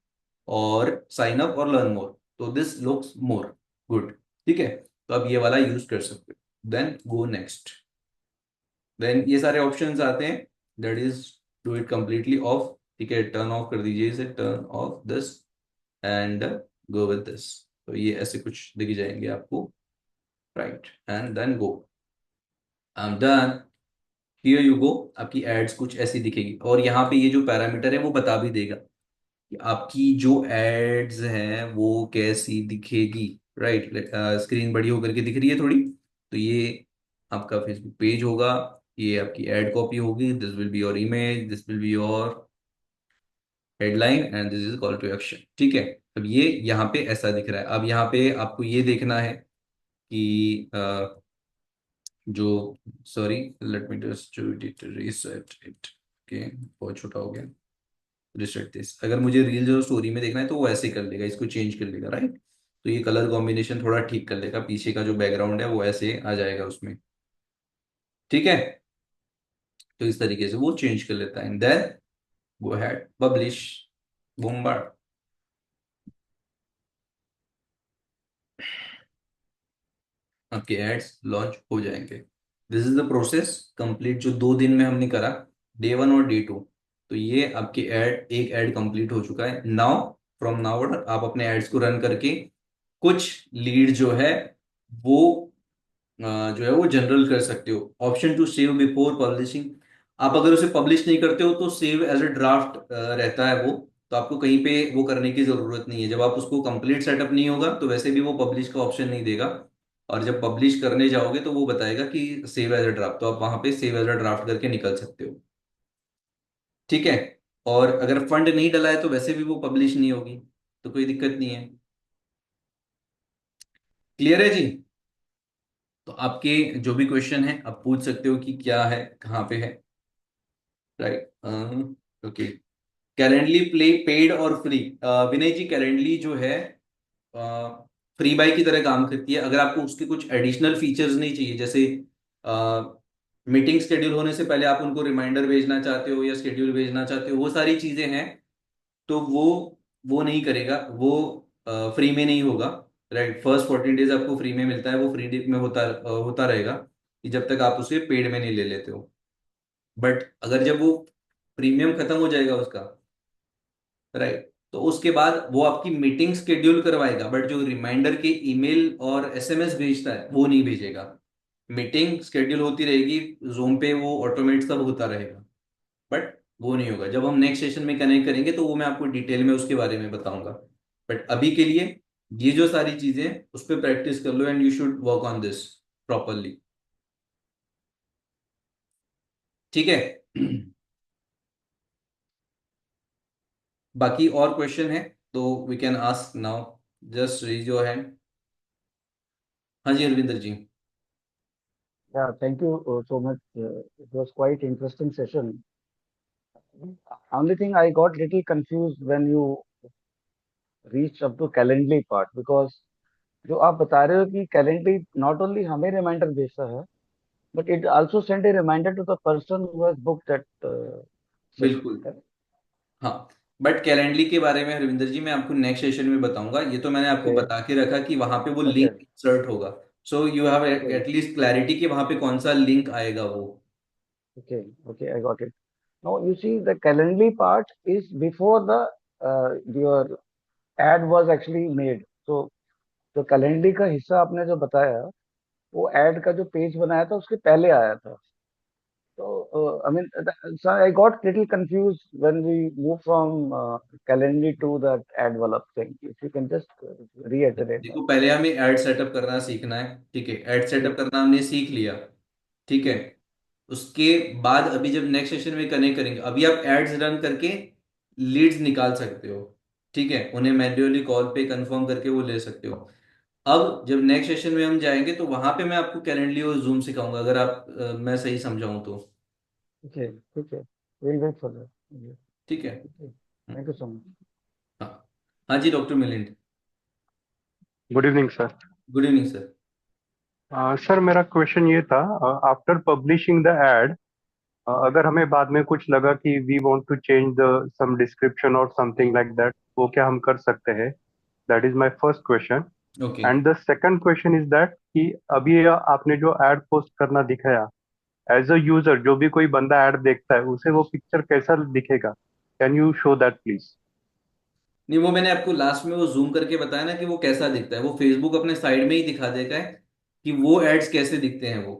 Speaker 4: और साइन अप और लर्न मोर। तो दिस लुक्स मोर गुड। ठीक है, तो आप ये वाला यूज कर सकते हो। Then go next. देन ये सारे ऑप्शंस आते हैं, that is do it completely off. ठीक है, टर्न ऑफ कर दीजिए इसे, turn off this and go with this. तो ये ऐसे कुछ दिख जाएंगे आपको। Right, and then go, I am done, here you go. आपकी एड्स कुछ ऐसी दिखेगी, और यहाँ पे ये जो पैरामीटर है वो बता भी देगा कि आपकी जो एड्स हैं वो कैसी दिखेगी। राइट, स्क्रीन बड़ी होकर के दिख रही है थोड़ी, तो ये आपका फेसबुक पेज होगा, ये आपकी एड कॉपी होगी, this will be your image, this will be your headline and this is call to action. ठीक है, अब ये यहाँ पे ऐसा दिख रहा है। अब यहाँ पे आपको ये देखना है कि जो, sorry, let me just do it, reset it. Okay, बहुत छोटा हो गया, रिसेट दिस। अगर मुझे रील जो स्टोरी में देखना है तो वो ऐसे कर लेगा, इसको चेंज कर लेगा। राइट, तो ये कलर कॉम्बिनेशन थोड़ा ठीक कर लेगा, पीछे का जो बैकग्राउंड है वो ऐसे आ जाएगा उसमें। ठीक है, तो इस तरीके से वो चेंज कर लेता है, and then go ahead publish, bombard, आपके एड्स लॉन्च हो जाएंगे। This is the process complete जो 2 दिन में हमने करा, डे 1 और डे 2। तो ये आपके एड, एक एड कंप्लीट हो चुका है। नाउ फ्रॉम नाउ आप अपने एड्स को रन करके कुछ लीड जो है वो जो है वो जनरल कर सकते हो। Option to save before publishing, आप अगर उसे पब्लिश नहीं करते हो तो सेव एज अ ड्राफ्ट रहता है वो, तो आपको कहीं पे वो करने की जरूरत नहीं है। जब आप उसको कंप्लीट सेटअप नहीं होगा तो वैसे भी वो पब्लिश का ऑप्शन नहीं देगा, और जब पब्लिश करने जाओगे तो वो बताएगा कि सेव एज अ ड्राफ्ट, तो आप वहां पे सेव एज अ ड्राफ्ट करके निकल सकते हो। ठीक है, और अगर फंड नहीं डला है तो वैसे भी वो पब्लिश नहीं होगी, तो कोई दिक्कत नहीं है। क्लियर है जी? तो आपके जो भी क्वेश्चन है आप पूछ सकते हो कि क्या है, कहाँ पे है। Right, okay. Calendly play paid और फ्री, विनय जी कैलेंडली जो है फ्री बाय की तरह काम करती है। अगर आपको उसके कुछ एडिशनल फीचर्स नहीं चाहिए, जैसे मीटिंग शेड्यूल होने से पहले आप उनको रिमाइंडर भेजना चाहते हो या शेड्यूल भेजना चाहते हो, वो सारी चीजें हैं, तो वो नहीं करेगा, वो फ्री में नहीं होगा। राइट, फर्स्ट 14 days आपको फ्री में मिलता है, वो फ्री में होता रहेगा कि जब तक आप उसे पेड में नहीं ले लेते हो। बट अगर जब वो प्रीमियम खत्म हो जाएगा उसका, राइट, तो उसके बाद वो आपकी मीटिंग शेड्यूल करवाएगा, बट जो रिमाइंडर के ईमेल और एसएमएस भेजता है वो नहीं भेजेगा। मीटिंग शेड्यूल होती रहेगी जूम पे, वो ऑटोमेट सब होता रहेगा, बट वो नहीं होगा। जब हम नेक्स्ट सेशन में कनेक्ट करेंगे तो वो मैं आपको डिटेल में उसके बारे में बताऊंगा। बट अभी के लिए ये जो सारी चीजें हैं, उस पर प्रैक्टिस कर लो, and you should work on this properly. ठीक है? बाकी और क्वेश्चन है तो we can ask now, just raise your hand. हाँ जी अरविंदर जी।
Speaker 6: Yeah, thank you so much. It was quite interesting session. Only thing I got little confused when you reached up to Calendly part, because जो आप बता रहे हो कि Calendly not only हमें reminder भेजता है, but it also send a reminder to the person who has booked that session.
Speaker 4: बिल्कुल,
Speaker 6: Correct?
Speaker 4: हाँ, बट कैलेंडली के बारे में हरविंदर जी मैं आपको नेक्स्ट सेशन में बताऊंगा। ये तो मैंने आपको
Speaker 6: Okay.
Speaker 4: बता के रखा कि वहां पे वो
Speaker 6: Okay.
Speaker 4: लिंक इंसर्ट होगा। So you have
Speaker 6: Okay.
Speaker 4: At least clarity कि वहां पे कौन सा लिंक आएगा वो।
Speaker 6: Okay. Okay. I got it. Now you see the Calendly part is before the your ad was actually made. So जो Calendly का हिस्सा आपने जो बताया वो ad का जो पेज बनाया था उसके पहले आया था. So I mean, so I got little confused when we moved from Calendly to that ad wala thing. If you can just reiterate that.
Speaker 4: देखो पहले हमें एड सेटअप करना सीखना है, ठीक है। एड सेटअप
Speaker 6: जी.
Speaker 4: करना हमने सीख लिया, ठीक है। उसके बाद अभी जब नेक्स्ट सेशन में कनेक्ट करेंगे, अभी आप एड्स रन करके लीड्स निकाल सकते हो, ठीक है। उन्हें मैन्युअली कॉल पे कंफर्म करके वो ले सकते हो। अब जब नेक्स्ट सेशन में हम जाएंगे तो वहां पे मैं आपको कैलेंडली और जूम सिखाऊंगा, अगर आप मैं सही समझाऊं तो।
Speaker 6: Okay. Okay. We'll wait for that. Okay.
Speaker 4: ठीक है।
Speaker 6: Okay.
Speaker 4: Hmm,
Speaker 6: Thank you so much.
Speaker 4: हाँ। हाँ जी doctor Milind.
Speaker 7: Good evening sir.
Speaker 4: Good evening sir.
Speaker 7: Sir मेरा क्वेश्चन ये था, आफ्टर पब्लिशिंग द एड, अगर हमें बाद में कुछ लगा कि we want to change the some description और समथिंग लाइक दैट, वो क्या हम कर सकते हैं? That is my first question.
Speaker 4: Okay.
Speaker 7: And the second question is that कि अभी ये आपने जो एड पोस्ट करना दिखाया, एज अ यूजर जो भी कोई बंदा एड देखता है उसे वो पिक्चर कैसा दिखेगा? Can you show that please?
Speaker 4: नहीं, वो मैंने आपको लास्ट में वो जूम करके बताया ना कि वो कैसा दिखता है। वो फेसबुक अपने साइड में ही दिखा देगा है कि वो एड्स कैसे दिखते हैं वो।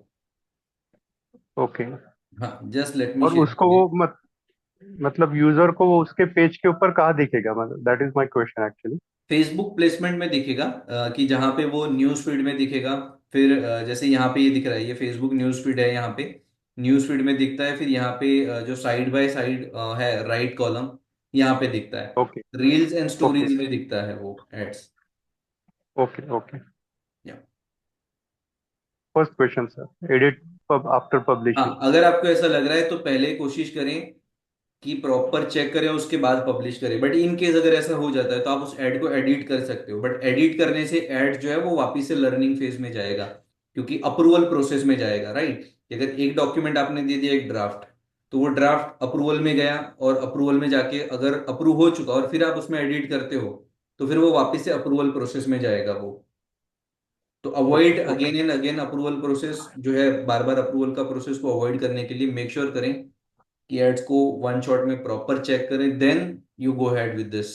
Speaker 7: ओके।
Speaker 4: हाँ, जस्ट लेट मी
Speaker 7: और
Speaker 4: शेयर
Speaker 7: उसको
Speaker 4: अगेन।
Speaker 7: वो मतलब यूजर को वो उसके पेज के ऊपर कहाँ दिखेगा? मतलब that is my question actually.
Speaker 4: Facebook placement में दिखेगा कि जहाँ पे वो न्यूज फीड में दिखेगा। फिर जैसे यहाँ पे ये दिख रहा है, ये फेसबुक न्यूज फीड है यहाँ पे। न्यूज फीड में दिखता है, फिर यहाँ पे जो साइड बाय साइड है राइट कॉलम, यहाँ पे दिखता है।
Speaker 7: Okay.
Speaker 4: Reels and
Speaker 7: okay.
Speaker 4: Stories में दिखता है वो ads.
Speaker 7: Okay. Okay. First question sir, edit after
Speaker 4: हाँ,
Speaker 7: पब्लिशिंग।
Speaker 4: अगर आपको ऐसा लग रहा है तो पहले कोशिश करें कि प्रॉपर चेक करें, उसके बाद पब्लिश करें। बट इन केस अगर ऐसा हो जाता है तो आप उस ऐड को एडिट कर सकते हो। बट एडिट करने से ऐड जो है वो वापस से लर्निंग फेज में जाएगा, क्योंकि अप्रूवल प्रोसेस में जाएगा, राइट। अगर एक डॉक्यूमेंट आपने दे दिया, एक ड्राफ्ट, तो वो ड्राफ्ट अप्रूवल में गया, और अप्रूवल में जाके अगर अप्रूव हो चुका और फिर आप उसमें एडिट करते हो, तो फिर वो वापस से अप्रूवल प्रोसेस में जाएगा वो। तो
Speaker 7: okay.
Speaker 4: Avoid
Speaker 7: okay.
Speaker 4: Again and again approval process जो है, बार बार अप्रूवल का प्रोसेस को अवॉइड करने के लिए मेक श्योर करें कि एड्स को वन शॉट में प्रॉपर चेक करें, then you go head with this.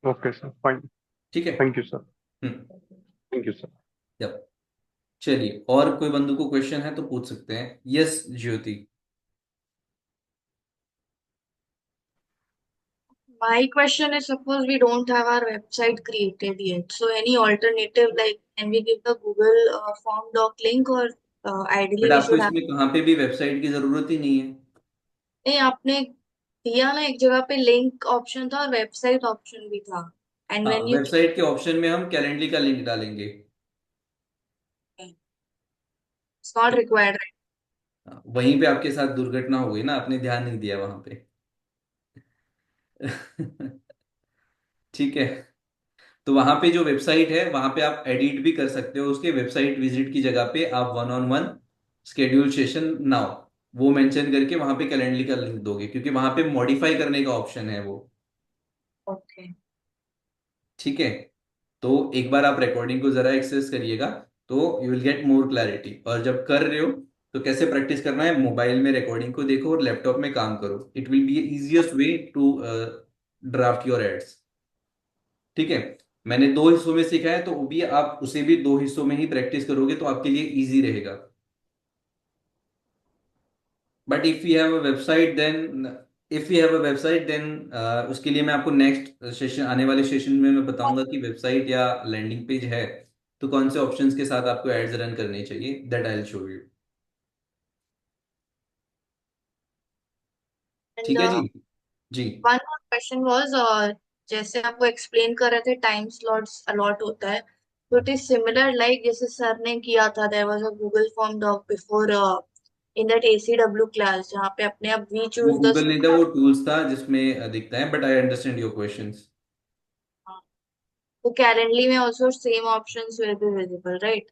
Speaker 7: Okay sir, fine.
Speaker 4: ठीक है।
Speaker 7: Thank you sir.
Speaker 4: Hmm.
Speaker 7: Thank you sir.
Speaker 4: yep. चलिए, और कोई बंधु को क्वेश्चन है तो पूछ सकते हैं। Yes Jyoti.
Speaker 8: My question is, suppose we don't have our website created yet. So any alternative, like can we give the Google form doc link, or ideally
Speaker 4: but
Speaker 8: we
Speaker 4: आपको
Speaker 8: should have?
Speaker 4: इसमें कहाँ पे भी वेबसाइट की जरूरत ही नहीं है।
Speaker 8: नहीं, आपने दिया ना एक जगह पे लिंक ऑप्शन था और वेबसाइट ऑप्शन भी था. एंड
Speaker 4: हाँ,
Speaker 8: व्हेन यू
Speaker 4: वेबसाइट के ऑप्शन में हम कैलेंडर का लिंक डालेंगे।
Speaker 8: इट्स नॉट
Speaker 4: ठीक।
Speaker 8: रिक्वायर्ड.
Speaker 4: हाँ, वहीं पे आपके साथ दुर्घटना हो गई ना, आपने ध्यान नहीं दिया वहां पे। ठीक है। तो वहां पे जो वेबसाइट है वहां पे आप एडिट भी कर सकते हो। उसके वेबसाइट विजिट की जगह पे आप one on one schedule session now वो मेंशन करके वहां पे कैलेंडर का लिंक दोगे, क्योंकि वहां पे मॉडिफाई करने का ऑप्शन है वो।
Speaker 8: ओके.
Speaker 4: ठीक है। तो एक बार आप रिकॉर्डिंग को जरा एक्सेस करिएगा, तो you will get more clarity. और जब कर रहे हो तो कैसे प्रैक्टिस करना है, मोबाइल में रिकॉर्डिंग को देखो और लैपटॉप में काम करो। It will be easiest way to draft your ads. ठीक है। मैंने दो हिस्सों में सीखा है, तो वो भी आप उसे भी दो हिस्सों में ही प्रैक्टिस करोगे तो आपके लिए इजी रहेगा। But if you have a website then उसके लिए मैं आपको नेक्स्ट सेशन, आने वाले सेशन में मैं बताऊंगा कि वेबसाइट या लैंडिंग पेज है तो कौन से ऑप्शंस के साथ आपको एड्स रन करने चाहिए, that I will show you.
Speaker 8: And
Speaker 4: ठीक है जी। जी।
Speaker 8: वन मोर क्वेश्चन वाज, जैसे आपको एक्सप्लेन कर रहे थे टाइम स्लॉट्स अलॉट होता है, तो इट इज सिमिलर लाइक जैसे सर ने किया था, there was a Google form doc before in that ACW class, जहाँ पे अपने आप वी
Speaker 4: वो
Speaker 8: चूज द.
Speaker 4: गूगल नहीं था, वो टूल्स था जिसमें दिखता है। But I understand your questions.
Speaker 8: तो कैलेंडली में also same options will be visible, right?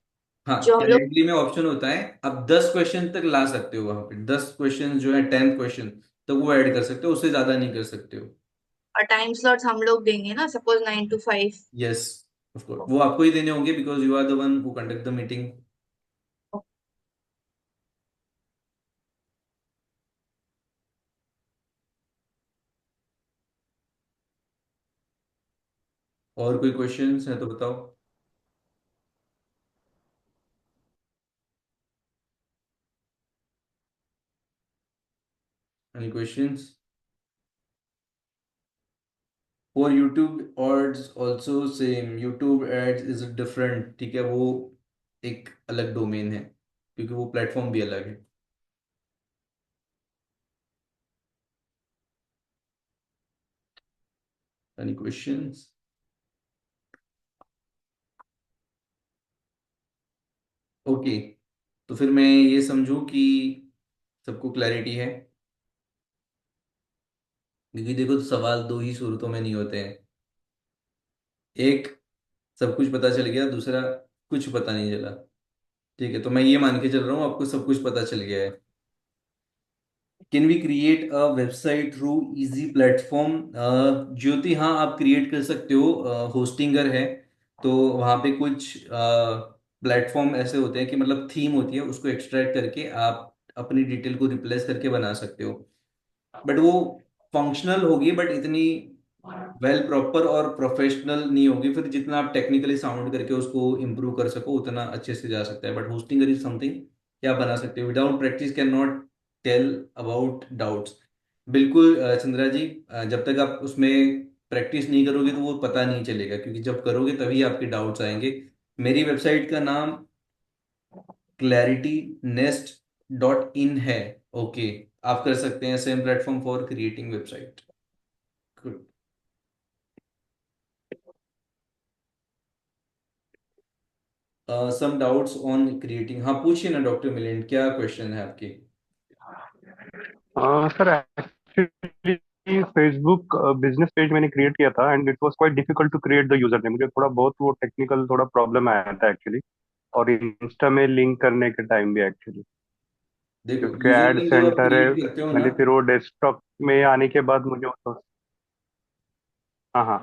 Speaker 4: हाँ,
Speaker 8: जो हम लोग.
Speaker 4: कैलेंडली में ऑप्शन होता है, आप 10 क्वेश्चन तक ला सकते हो वहां पे। 10 क्वेश्चन जो है, 10th क्वेश्चन तो वो ऐड कर सकते हो, उससे ज्यादा नहीं कर सकते हो।
Speaker 8: और टाइम स्लॉट्स हम लोग देंगे ना, suppose 9 to 5।
Speaker 4: Yes, of course वो आपको ही देने होंगे because you are the one who conduct the meeting. और कोई क्वेश्चंस है तो बताओ। Any questions? For YouTube ads also same, YouTube ads is different, ठीक है, वो एक अलग डोमेन है क्योंकि वो प्लेटफॉर्म भी अलग है। Any questions? ओके, तो फिर मैं ये समझूं कि सबको क्लैरिटी है, क्योंकि देखो तो सवाल दो ही सूरतों में नहीं होते हैं। एक, सब कुछ पता चल गया, दूसरा कुछ पता नहीं चला। ठीक है, तो मैं ये मान के चल रहा हूँ आपको सब कुछ पता चल गया है। Can we create a website through easy platform? Jyoti, हाँ आप क्रिएट कर सकते हो, होस्टिंगर है तो वहाँ पे कुछ प्लेटफॉर्म ऐसे होते हैं कि मतलब थीम होती है, उसको एक्सट्रैक्ट करके आप अपनी डिटेल को रिप्लेस करके बना सकते हो। बट वो फंक्शनल होगी, बट इतनी वेल प्रॉपर और प्रोफेशनल नहीं होगी। फिर जितना आप टेक्निकली साउंड करके उसको इम्प्रूव कर सको उतना अच्छे से जा सकता है। बट होस्टिंगर इज समथिंग कि आप बना सकते हो। Without practice can not tell about doubts. बिल्कुल चंद्रा जी, जब तक आप उसमें प्रैक्टिस नहीं करोगे तो वो पता नहीं चलेगा, क्योंकि जब करोगे तभी आपके डाउट्स आएंगे। मेरी वेबसाइट का नाम claritynest.in है। ओके, आप कर सकते हैं same platform for creating website. Good. Some doubts on creating? हाँ पूछिए ना डॉक्टर मिलिंद, क्या क्वेश्चन है आपके?
Speaker 7: Sir actually Facebook business page मैंने क्रिएट किया था and it was quite difficult to create the user name. मुझे थोड़ा बहुत वो टेक्निकल थोड़ा प्रॉब्लम आया था एक्चुअली, और इंस्टा में लिंक करने के टाइम भी एक्चुअली,
Speaker 4: देखो
Speaker 7: क्योंकि
Speaker 4: यूजर
Speaker 7: एड
Speaker 4: नेम जब आप
Speaker 7: सेंटर है।
Speaker 4: क्रिएट करते हो ना,
Speaker 7: मैंने फिर वो डेस्कटॉप में आने के बाद मुझे हाँ हाँ।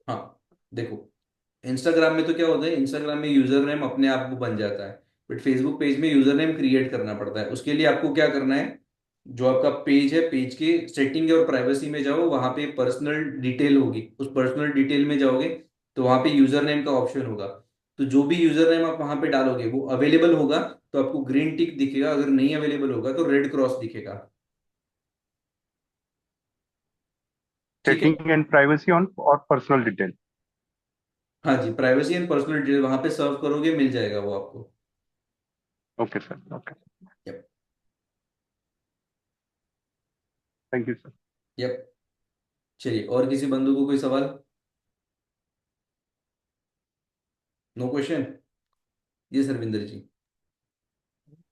Speaker 4: हाँ देखो, इंस्टाग्राम में तो क्या होता है, इंस्टाग्राम में यूजर नेम अपने आप वो बन जाता है। बट फेसबुक पेज में यूजर नेम क्रिएट करना पड़ता है। उसके लिए आपको क्या करना है, जो आपका पेज है, पेज के सेटिंग और प्राइवेसी में जाओ, वहां पे पर्सनल डिटेल होगी, उस पर्सनल डिटेल में जाओगे तो वहां पे यूजर नेम का ऑप्शन होगा। तो जो भी यूजर नेम आप वहां पे डालोगे वो अवेलेबल होगा तो आपको ग्रीन टिक दिखेगा, अगर नहीं अवेलेबल होगा तो रेड क्रॉस दिखेगा। ठीक है।
Speaker 7: सेटिंग एंड प्राइवेसी ऑन और पर्सनल डिटेल।
Speaker 4: हाँ जी, प्राइवेसी एंड पर्सनल डिटेल वहां पे सर्व करोगे, मिल जाएगा वो आपको।
Speaker 7: Okay sir, okay.
Speaker 4: Yup.
Speaker 7: Thank you sir.
Speaker 4: Yup. चलिए, और किसी बंधु को कोई सवाल? No question? ये Sarvinder ji.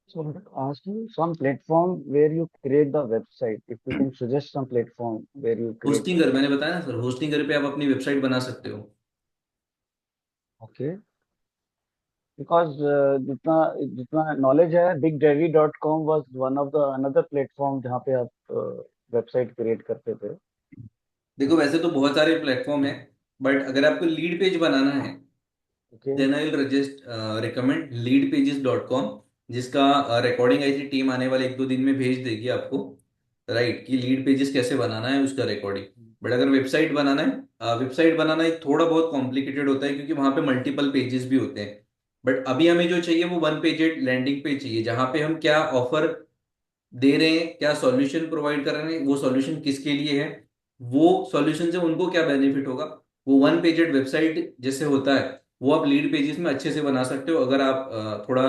Speaker 6: So I wanted to ask you some platform where you create the website. If you can suggest some platform where you create the
Speaker 4: Hostinger, मैंने
Speaker 6: website.
Speaker 4: बताया ना सर, होस्टिंगर पे आप अपनी वेबसाइट बना सकते हो।
Speaker 6: Okay. Because जितना जितना knowledge है, BigDaddy.com was one of the another platform जहाँ पे आप वेबसाइट क्रिएट करते थे.
Speaker 4: देखो वैसे तो बहुत सारे प्लेटफॉर्म है, बट अगर आपको लीड पेज बनाना है
Speaker 6: Okay.
Speaker 4: Then I will suggest recommend leadpages.com, जिसका रिकॉर्डिंग आई थी टीम आने वाले एक दो दिन में भेज देगी आपको, राइट, कि लीड पेजेस कैसे बनाना है उसका रिकॉर्डिंग। बट अगर वेबसाइट बनाना है, वेबसाइट बनाना एक थोड़ा बहुत कॉम्प्लिकेटेड होता है क्योंकि वहां पे मल्टीपल पेजेस भी होते हैं। बट अभी हमें जो चाहिए वो वन पेजेड लैंडिंग पेज चाहिए, जहां पे हम क्या ऑफर दे रहे हैं, क्या सॉल्यूशन प्रोवाइड कर रहे हैं, वो सॉल्यूशन किसके लिए है, वो सॉल्यूशन से उनको क्या बेनिफिट होगा, वो वन पेजेड वेबसाइट जैसे होता है वो आप लीड पेजेस में अच्छे से बना सकते हो। अगर आप थोड़ा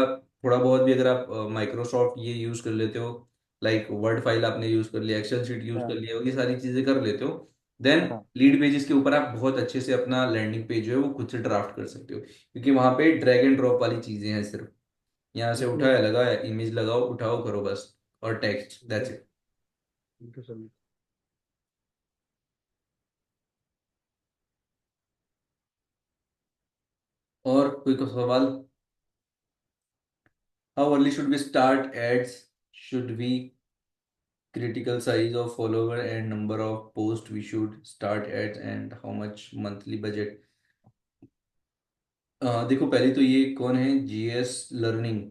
Speaker 4: थोड़ा बहुत भी अगर आप माइक्रोसॉफ्ट ये यूज कर लेते हो, लाइक वर्ड फाइल आपने यूज कर लिया, एक्सेल शीट यूज कर
Speaker 6: हाँ,
Speaker 4: लिया, ये सारी चीजें कर लेते हो, देन
Speaker 6: हाँ.
Speaker 4: लीड पेजेस के ऊपर आप बहुत अच्छे से अपना लैंडिंग पेज जो है वो खुद से ड्राफ्ट कर सकते हो, क्योंकि वहां पे ड्रैग एंड ड्रॉप वाली चीजें हैं सिर्फ। यहाँ से
Speaker 6: Okay.
Speaker 4: उठाया लगाया, इमेज लगाओ उठाओ करो बस, और text, that's
Speaker 6: Okay.
Speaker 4: It.
Speaker 6: Thank you so much.
Speaker 4: और कोई को सवाल? How early should we start ads? Should we critical size of follower and number of post we should start at and how much monthly budget। देखो पहले तो ये कौन है, जीएस लर्निंग।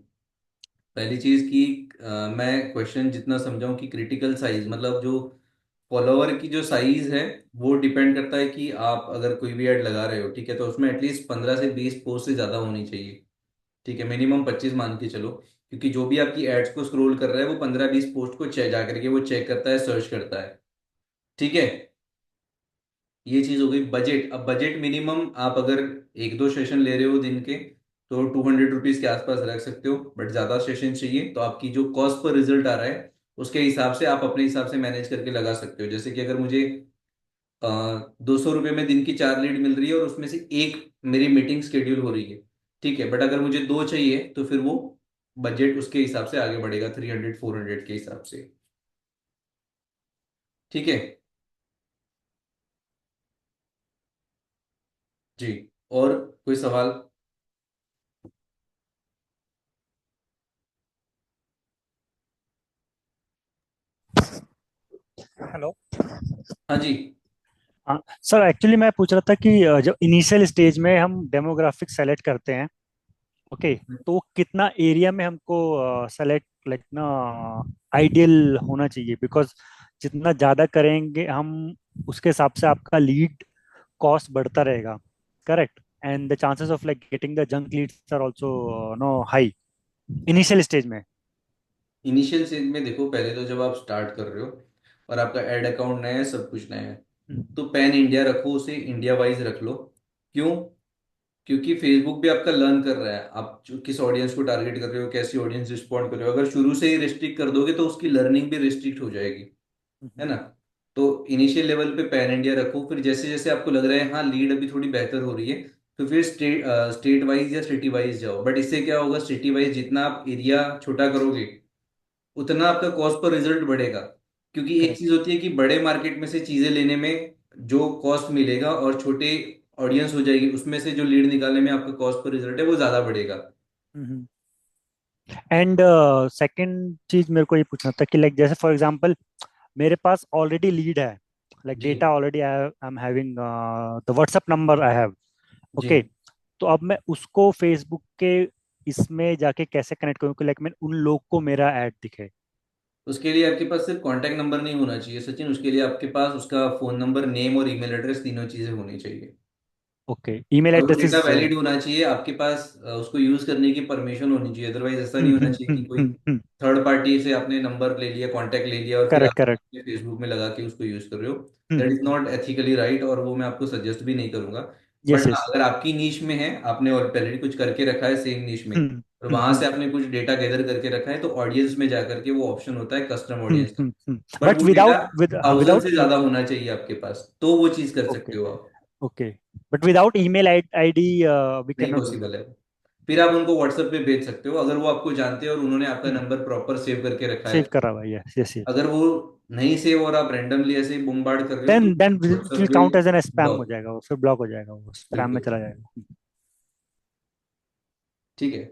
Speaker 4: पहली चीज कि मैं क्वेश्चन जितना समझाऊं कि क्रिटिकल साइज मतलब जो फॉलोवर की जो साइज है वो डिपेंड करता है कि आप अगर कोई भी ऐड लगा रहे हो, ठीक है, तो उसमें एटलीस्ट 15 से 20 पोस्ट से ज्यादा होनी चाहिए। ठीक है, मिनिमम 25 मान के चलो, क्योंकि जो भी आपकी एड्स को स्क्रॉल कर रहा है वो 15-20 पोस्ट को चेक जा करके वो चेक करता है, सर्च करता है। ठीक है, ये चीज हो गई। बजट, अब बजट मिनिमम आप अगर 1-2 सेशन ले रहे हो दिन के तो 200 रुपीज के आसपास रख सकते हो, बट ज्यादा सेशन चाहिए तो आपकी जो कॉस्ट पर रिजल्ट आ रहा है उसके हिसाब से आप अपने हिसाब से मैनेज करके लगा सकते हो। जैसे कि अगर मुझे 200 रुपये में दिन की 4 लीड मिल रही है और उसमें से एक मेरी मीटिंग शेड्यूल हो रही है, ठीक है, बट अगर मुझे दो चाहिए तो फिर वो बजट उसके हिसाब से आगे बढ़ेगा, 300-400 के हिसाब से। ठीक है जी। और कोई सवाल?
Speaker 5: हेलो।
Speaker 4: हाँ जी।
Speaker 5: हाँ सर, एक्चुअली मैं पूछ रहा था कि जब इनिशियल स्टेज में हम डेमोग्राफिक सेलेक्ट करते हैं, ओके, तो कितना एरिया में हमको सेलेक्ट लाइक ना आइडियल होना चाहिए? बिकॉज जितना ज्यादा करेंगे हम उसके हिसाब से आपका लीड कॉस्ट बढ़ता रहेगा, correct? And the chances of like getting the junk leads are also no high initial stage में।
Speaker 4: इनिशियल स्टेज में देखो, पहले तो जब आप स्टार्ट कर रहे हो और आपका एड अकाउंट नया है, सब कुछ नया है, तो पैन इंडिया रखो, उसे इंडिया वाइज रख लो। क्यों? क्योंकि फेसबुक भी आपका लर्न कर रहा है आप किस ऑडियंस को टारगेट कर रहे हो, कैसी ऑडियंस रिस्पॉन्ड कर रहे हो। अगर शुरू से ही रिस्ट्रिक्ट कर दोगे तो उसकी लर्निंग भी रिस्ट्रिक्ट हो जाएगी, है ना। तो इनिशियल लेवल पे पैन इंडिया रखो, फिर जैसे जैसे आपको लग रहा है हाँ लीड अभी थोड़ी बेहतर हो रही है, तो फिर स्टेट वाइज या सिटी वाइज जाओ। बट इससे क्या होगा, सिटी वाइज जितना आप एरिया छोटा करोगे उतना आपका कॉस्ट पर रिजल्ट बढ़ेगा। क्योंकि एक चीज होती है कि बड़े मार्केट में से चीजें लेने में जो कॉस्ट मिलेगा और छोटे ऑडियंस हो जाएगी उसमें से जो लीड निकालने में आपका कॉस्ट पर रिजल्ट है वो ज्यादा बढ़ेगा।
Speaker 5: एंड सेकंड चीज मेरे को ये पूछना था कि लाइक जैसे फॉर एग्जांपल मेरे पास ऑलरेडी लीड है, लाइक
Speaker 4: जी
Speaker 5: data already I am having the WhatsApp number I have,
Speaker 4: जी।
Speaker 5: ओके, तो अब मैं उसको फेसबुक के इसमें जाके कैसे कनेक्ट करूँ कि लाइक मैं उन लोग को मेरा ऐड दिखे?
Speaker 4: उसके लिए आपके पास सिर्फ कॉन्टैक्ट नंबर नहीं होना चाहिए सचिन, उसके लिए आपके पास उसका फोन नंबर, नेम और ईमेल एड्रेस, तीनों चीजें होनी चाहिए।
Speaker 5: ओके, ईमेल
Speaker 4: और वो
Speaker 5: एड्रेस
Speaker 4: डेटा
Speaker 5: इज
Speaker 4: वैलिड होना चाहिए आपके पास, उसको यूज करने की परमिशन होनी चाहिए। अदरवाइज ऐसा नहीं होना चाहिए कि कोई थर्ड पार्टी से आपने नंबर ले लिया, कांटेक्ट ले लिया और फिर
Speaker 5: करेक्ट
Speaker 4: आप
Speaker 5: करेक्ट।
Speaker 4: फेसबुक में लगा के उसको यूज कर रहे हो। That is not ethically right और वो मैं आपको सजेस्ट भी नहीं करूंगा।
Speaker 5: यस
Speaker 4: बट हाँ,
Speaker 5: यस।
Speaker 4: अगर आपकी नीश में है, आपने ऑलरेडी कुछ करके रखा है सेम नीश में और वहां से आपने कुछ डेटा गैदर करके रखा है, तो ऑडियंस में जाकर के वो ऑप्शन होता है कस्टम ऑडियंस। बट
Speaker 5: बट
Speaker 4: वो डेटा
Speaker 5: विदाउट
Speaker 4: 1000
Speaker 5: विदाउट
Speaker 4: से ज्यादा होना चाहिए आपके पास, तो वो चीज कर
Speaker 5: ओके
Speaker 4: सकते हो आप।
Speaker 5: Okay, but without email ID we can
Speaker 4: नहीं
Speaker 5: नॉट डू
Speaker 4: पॉसिबल
Speaker 5: दैट?
Speaker 4: है। फिर आप उनको व्हाट्सएप पे भेज सकते हो अगर वो आपको जानते हैं और उन्होंने आपका नंबर प्रॉपर सेव करके रखा है।
Speaker 5: सेव करा हुआ है, यस यस यस।
Speaker 4: अगर वो नहीं सेव और आप रैंडमली ऐसे ही बमबार्ड कर रहे हो तो
Speaker 5: देन
Speaker 4: व्हाट्सएप
Speaker 5: विल
Speaker 4: पे
Speaker 5: काउंट एज एन स्पैम हो
Speaker 4: ब्लॉक।
Speaker 5: जाएगा, वो फिर ब्लॉक हो जाएगा, वो स्पैम में
Speaker 4: बिल्कुल।
Speaker 5: चला जाएगा।
Speaker 4: ठीक है।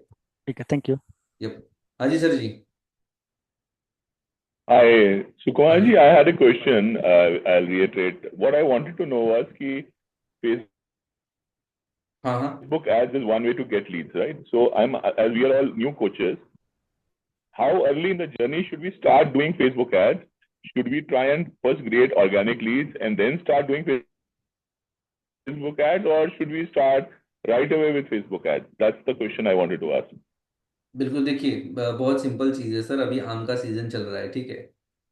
Speaker 5: ठीक है, थैंक यू।
Speaker 4: यप। हाँ जी सर जी।
Speaker 9: Hi,
Speaker 4: हाँ
Speaker 9: Sukumar
Speaker 4: जी।
Speaker 9: ji, I had a question. I'll reiterate. What I wanted to know was कि
Speaker 4: हाँ हाँ।
Speaker 9: Facebook ads is one way to get leads, right? So as we are all new coaches, how early in the journey should we start doing Facebook ads? Should we try and first create organic leads and then start doing Facebook ads, or should we start right away with Facebook ads? That's the question I wanted to ask.
Speaker 4: बिल्कुल, देखिए बहुत सिंपल चीज़ है सर। अभी आम का सीजन चल रहा है, ठीक है।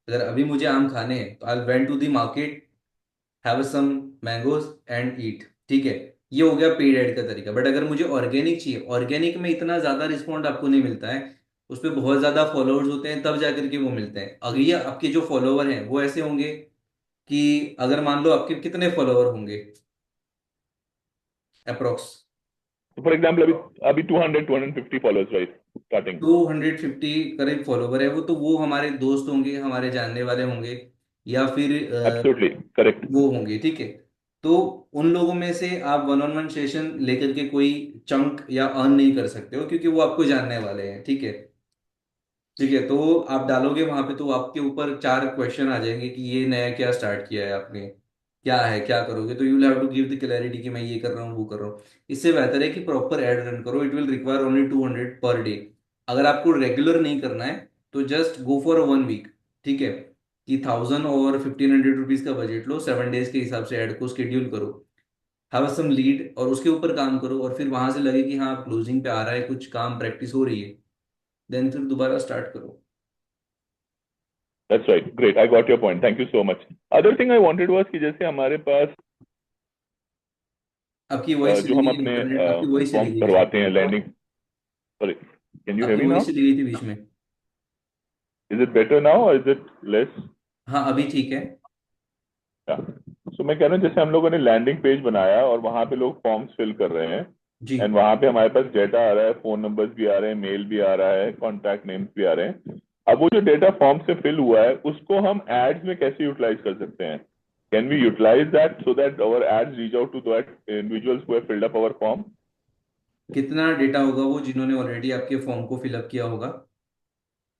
Speaker 4: अगर अभी मुझे आम खाने हैं तो I went to the market, have some mangoes and eat, ठीक है। ये हो गया पेड ऐड का तरीका। बट अगर मुझे ऑर्गेनिक चाहिए, ऑर्गेनिक में इतना ज्यादा रिस्पॉन्ड आपको नहीं मिलता है, उस पर बहुत ज्यादा फॉलोअर्स होते हैं, तब जाकर के वो मिलते हैं। अगर ये आपके जो फॉलोअर हैं वो ऐसे होंगे कि अगर मान लो आपके कितने फॉलोअर होंगे अप्रोक्स,
Speaker 9: So for example, अभी 200-250 followers, right? Starting.
Speaker 4: 250 करीब फॉलोवर है वो, तो वो हमारे दोस्त होंगे, हमारे जानने वाले होंगे, या फिर
Speaker 9: Absolutely correct.
Speaker 4: वो होंगे, ठीक है। तो उन लोगों में से आप वन ऑन वन सेशन लेकर के कोई चंक या अर्न नहीं कर सकते हो, क्योंकि वो आपको जानने वाले हैं, ठीक है। ठीक है, तो आप डालोगे वहां पे तो आपके ऊपर 4 क्वेश्चन आ जाएंगे कि ये नया क्या स्टार्ट किया है आपने, क्या है, क्या करोगे, तो you will have to give the clarity कि मैं ये कर रहा हूँ वो कर रहा हूँ। इससे बेहतर है कि प्रॉपर एड रन करो, it will require only 200 per day. अगर आपको रेगुलर नहीं करना है तो जस्ट गो फॉर 1 वीक, ठीक है, कि 1000 और 1500 रुपीज का बजट लो, 7 डेज के हिसाब से एड को शेड्यूल करो, हैव सम लीड और उसके ऊपर काम करो, और फिर वहां से लगे कि हाँ क्लोजिंग पे आ रहा है, कुछ काम प्रैक्टिस हो रही है, देन फिर दोबारा स्टार्ट करो।
Speaker 9: That's right. Great. I got your point. Thank you so much. Other thing I wanted was कि जैसे हमारे पास
Speaker 4: आपकी वॉइस
Speaker 9: जो
Speaker 4: चली
Speaker 9: हम
Speaker 4: गई,
Speaker 9: अपने
Speaker 4: इंटरनेट आपकी वॉइस चली
Speaker 9: फॉर्म्स
Speaker 4: गई बीच में।
Speaker 9: भरवाते हैं landing, sorry, can you hear
Speaker 4: आपकी
Speaker 9: मी नाउ?
Speaker 4: वॉइस चली गई थी बीच में।
Speaker 9: इज इट बेटर नाउ और इज इट लेस?
Speaker 4: हाँ अभी ठीक है।
Speaker 9: सो मैं कह रहा हूँ जैसे हम लोगों ने लैंडिंग पेज बनाया और वहां पे लोग फॉर्म्स फिल कर रहे हैं,
Speaker 4: जी।
Speaker 9: एंड वहां पे हमारे पास डेटा आ रहा है, फोन नंबर्स भी आ रहे हैं, मेल भी आ रहा है, कॉन्टैक्ट नेम्स भी आ रहे हैं। अब वो जो डेटा फॉर्म से फिल हुआ है उसको हम एड्स में कैसे यूटिलाइज कर सकते हैं? Can we utilize that so that our ads reach out to that individuals who have filled up our form?
Speaker 4: कितना डेटा होगा वो जिन्होंने ऑलरेडी आपके फॉर्म को फिलअप किया होगा?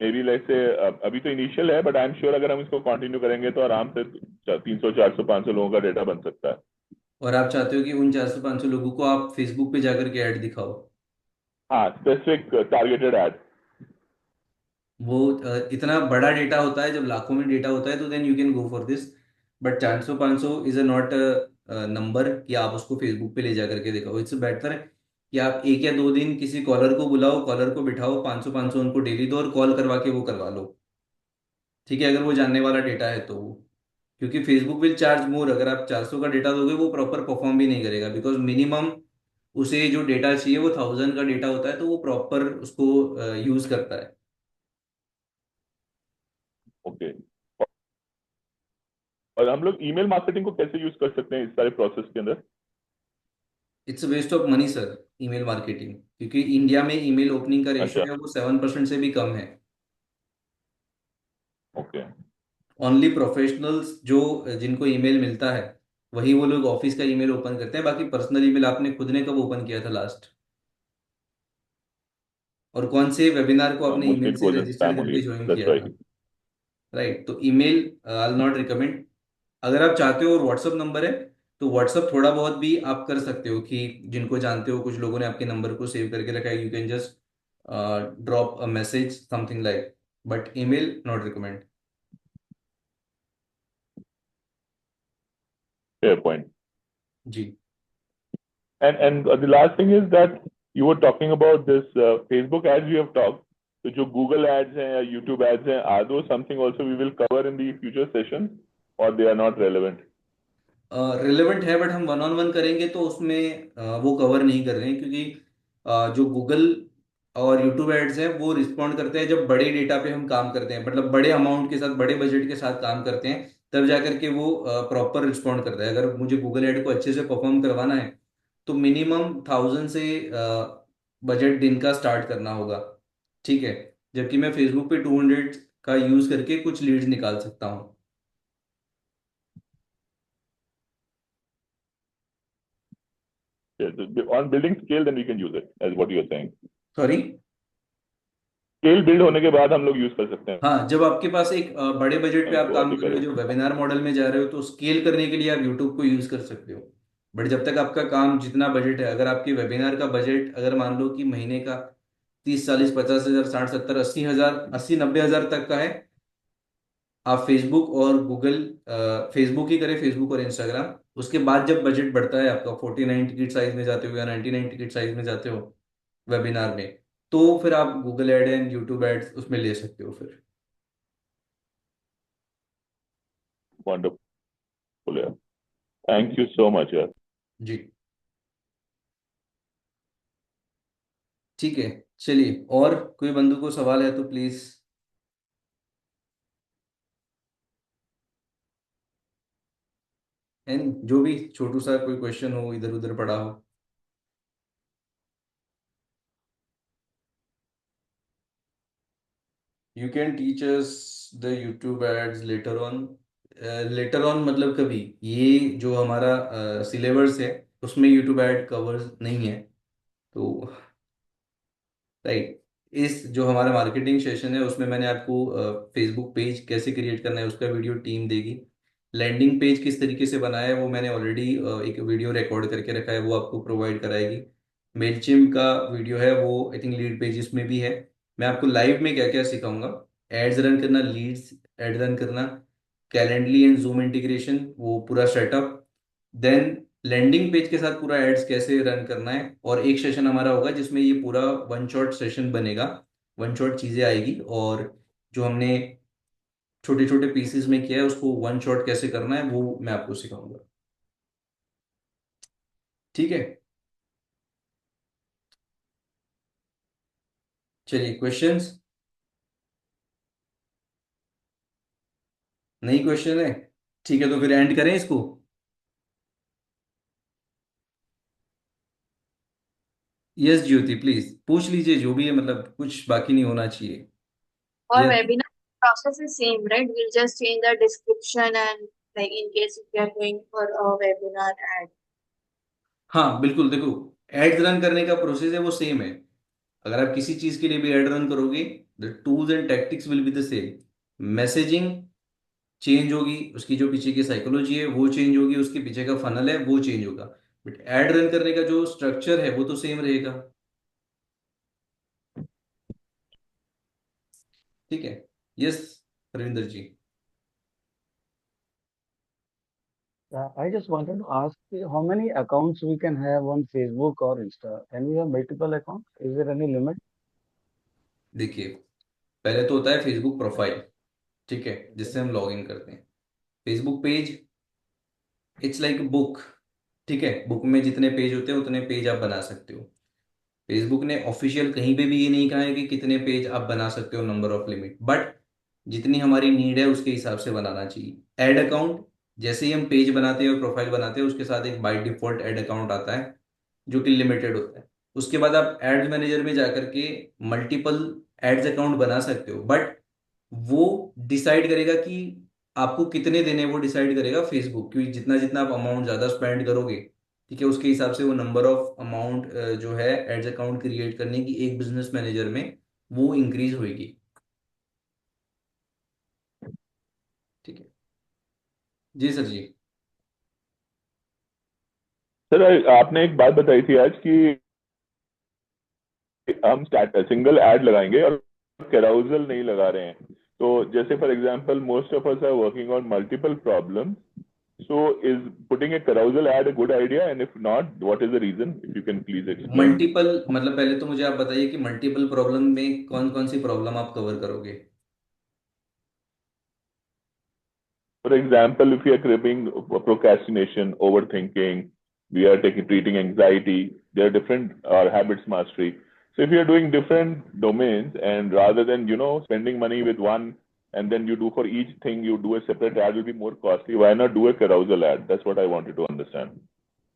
Speaker 9: मे बी लाइक से अभी तो इनिशियल है, बट आई एम श्योर अगर हम इसको कंटिन्यू करेंगे तो आराम से 300 400 500 लोगों का डेटा बन सकता है।
Speaker 4: और आप चाहते हो कि उन 400 500 लोगों को आप फेसबुक पे जाकर के ऐड दिखाओ?
Speaker 9: हाँ, स्पेसिफिक टारगेटेड एड।
Speaker 4: वो इतना बड़ा डेटा होता है, जब लाखों में डेटा होता है तो then you can go for this, but 400 500 is a not number कि आप उसको फेसबुक पे ले जा करके दिखाओ। इट्स बेटर है कि आप 1 या 2 दिन किसी कॉलर को बुलाओ, कॉलर को बिठाओ, 500 500 उनको डेली दो और कॉल करवा के वो करवा लो, ठीक है, अगर वो जानने वाला डेटा है तो वो, क्योंकि फेसबुक विल चार्ज मोर। अगर आप 400 का डेटा दोगे वो प्रॉपर परफॉर्म भी नहीं करेगा, बिकॉज मिनिमम उसे जो डेटा चाहिए वो 1000 का डेटा होता है, तो वो प्रॉपर उसको यूज करता है।
Speaker 9: ओके। और हम लोग ईमेल मार्केटिंग को कैसे यूज कर सकते हैं इस सारे प्रोसेस के अंदर?
Speaker 4: It's waste of money sir, email marketing, क्योंकि इंडिया में ईमेल ओपनिंग का रेशो
Speaker 9: अच्छा।
Speaker 4: है वो 7% से भी कम है।
Speaker 9: ओके।
Speaker 4: ओनली प्रोफेशनल्स जो जिनको ईमेल मिलता है वही वो लोग ऑफिस का ईमेल ओपन करते हैं, बाकी पर्सनल ईमेल आपने खुद ने कब ओपन किया था लास्ट? और कौन से वेबिनार को आपने
Speaker 9: मोस्टली
Speaker 4: ईमेल
Speaker 9: इट
Speaker 4: से
Speaker 9: was in
Speaker 4: register
Speaker 9: spam only,
Speaker 4: करके ज्वाइन
Speaker 9: दैट्स
Speaker 4: किया था?
Speaker 9: राइट।
Speaker 4: राइट, तो ईमेल आई नॉट रिकमेंड। अगर आप चाहते हो और व्हाट्सअप नंबर है तो व्हाट्सअप थोड़ा बहुत भी आप कर सकते हो, कि जिनको जानते हो, कुछ लोगों ने आपके नंबर को सेव करके रखा है, you can just drop a message something like, but email not recommend.
Speaker 9: Fair point.
Speaker 4: जी।
Speaker 9: And the last thing is that you were talking about this Facebook ads we have talked. So जो Google ads हैं या YouTube ads हैं, are those something also we will cover in the future sessions or they are not relevant?
Speaker 4: Relevant है, बट हम वन ऑन वन करेंगे तो उसमें वो कवर नहीं कर रहे हैं, क्योंकि जो गूगल और यूट्यूब एड्स हैं वो रिस्पॉन्ड करते हैं जब बड़े डेटा पे हम काम करते हैं, मतलब बड़े अमाउंट के साथ, बड़े बजट के साथ काम करते हैं, तब जाकर के वो प्रॉपर रिस्पॉन्ड करता है। अगर मुझे गूगल एड को अच्छे से परफॉर्म करवाना है तो मिनिमम 1000 से बजट दिन का स्टार्ट करना होगा, ठीक है, जबकि मैं फेसबुक पे 200 का यूज करके कुछ लीड्स निकाल सकता हूँ।
Speaker 9: Yeah, on building scale, then we can use it, as what you are saying.
Speaker 4: Sorry?
Speaker 9: Scale build होने के बाद हम लोग यूज कर सकते हैं
Speaker 4: हाँ, जब आपके पास एक बड़े बजट पे आप
Speaker 9: इसको,
Speaker 4: काम
Speaker 9: अधिक
Speaker 4: कर रहे हो, जो
Speaker 9: करें।
Speaker 4: वेबिनार मॉडल में जा रहे हो, तो स्केल करने के लिए आप यूट्यूब को यूज कर सकते हो। बट जब तक आपका काम जितना बजट है, अगर आपके वेबिनार का बजट अगर मान लो कि महीने का 30 40 50 हजार 60 70 80 हजार 80 90 हजार तक का है, आप फेसबुक और गूगल, फेसबुक ही करें, फेसबुक और इंस्टाग्राम, उसके बाद जब बजट बढ़ता है आपका, 49 टिकट साइज में जाते हो या 99 टिकट साइज में जाते हो वेबिनार में, तो फिर आप Google ad and YouTube ads उसमें ले सकते हो फिर।
Speaker 9: वंडरफुल यार, थैंक यू सो मच यार।
Speaker 4: जी। ठीक है, चलिए, और कोई बंधु को सवाल है तो प्लीज। एंड जो भी छोटू सा कोई क्वेश्चन हो, इधर उधर पड़ा हो। You can teach us the YouTube ads later on. Later on मतलब कभी, ये जो हमारा सिलेबस है उसमें यूट्यूब एड कवर्स नहीं है, तो राइट, इस जो हमारा मार्केटिंग सेशन है उसमें मैंने आपको फेसबुक पेज कैसे क्रिएट करना है उसका वीडियो टीम देगी। लैंडिंग पेज किस तरीके से बनाया है वो मैंने ऑलरेडी एक वीडियो रिकॉर्ड करके रखा है, वो आपको प्रोवाइड कराएगी। मेलचिम का वीडियो है वो आई थिंक लीड पेजेस में भी है। मैं आपको लाइव में क्या क्या सिखाऊंगा, एड्स रन करना, लीड्स एड रन करना, कैलेंडली एंड जूम इंटीग्रेशन वो पूरा सेटअप, देन लैंडिंग पेज के साथ पूरा एड्स कैसे रन करना है। और एक सेशन हमारा होगा जिसमें ये पूरा वन शॉट सेशन बनेगा, वन शॉट चीजें आएगी, और जो हमने छोटे छोटे पीसेस में किया है उसको वन शॉट कैसे करना है वो मैं आपको सिखाऊंगा। ठीक है, चलिए क्वेश्चंस। नहीं क्वेश्चन है, ठीक है तो फिर एंड करें इसको। यस ज्योति प्लीज पूछ लीजिए जो भी है, मतलब कुछ बाकी नहीं होना चाहिए।
Speaker 8: और
Speaker 4: yes,
Speaker 8: webinar process is same, right? We'll just change the description and like in case if we are going for a webinar ad.
Speaker 4: हाँ बिल्कुल, देखो एड्स रन करने का प्रोसेस है वो सेम है। अगर आप किसी चीज के लिए भी एड रन करोगे the tools and tactics will be the same. Messaging change होगी, उसकी जो पीछे की साइकोलॉजी है वो चेंज होगी, उसके पीछे का फनल है वो चेंज होगा, बट एड रन करने का जो स्ट्रक्चर है वो तो सेम रहेगा। ठीक है, yes Ravinder ji.
Speaker 6: I just wanted to ask how many accounts we can have on Facebook or Insta. Can we have multiple accounts? Is there any limit?
Speaker 4: देखिए पहले तो होता है फेसबुक प्रोफाइल, ठीक है, जिससे हम लॉग इन करते हैं। Facebook page it's like book, ठीक है, बुक में जितने पेज होते हैं उतने पेज आप बना सकते हो। फेसबुक ने ऑफिशियल कहीं पे भी ये नहीं कहा है कि कितने पेज आप बना सकते हो, नंबर ऑफ लिमिट, बट जितनी हमारी नीड है उसके हिसाब से बनाना चाहिए। एड अकाउंट, जैसे ही हम पेज बनाते हैं और प्रोफाइल बनाते हैं उसके साथ एक बाय डिफॉल्ट एड अकाउंट आता है जो कि लिमिटेड होता है। उसके बाद आप एड्स मैनेजर में जाकर के मल्टीपल एड्स अकाउंट बना सकते हो, बट वो डिसाइड करेगा कि आपको कितने देने हैं, वो डिसाइड करेगा फेसबुक, क्योंकि जितना जितना आप अमाउंट ज्यादा स्पेंड करोगे, ठीक है, उसके हिसाब से वो नंबर ऑफ अमाउंट जो है एड्स अकाउंट क्रिएट करने की एक बिजनेस मैनेजर में वो इंक्रीज होगी। ठीक है जी सर जी।
Speaker 9: सर आपने एक बात बताई थी आज कि हम सिंगल ऐड लगाएंगे और कैराउजल नहीं लगा रहे हैं। तो जैसे for example most of us are working on multiple problem, so is putting a carousel ad a good idea, and if not, what is the reason? If you can please explain.
Speaker 4: Multiple मतलब पहले तो मुझे आप बताइए कि मल्टीपल प्रॉब्लम में कौन कौन सी प्रॉब्लम आप कवर करोगे।
Speaker 9: For example, if we are cribbing procrastination, overthinking, we are treating anxiety, there are different habits mastery. So if you are doing different domains, and rather than spending money with one, and then you do for each thing you do a separate ad, will be more costly. Why not do a carousel ad? That's what I wanted to understand.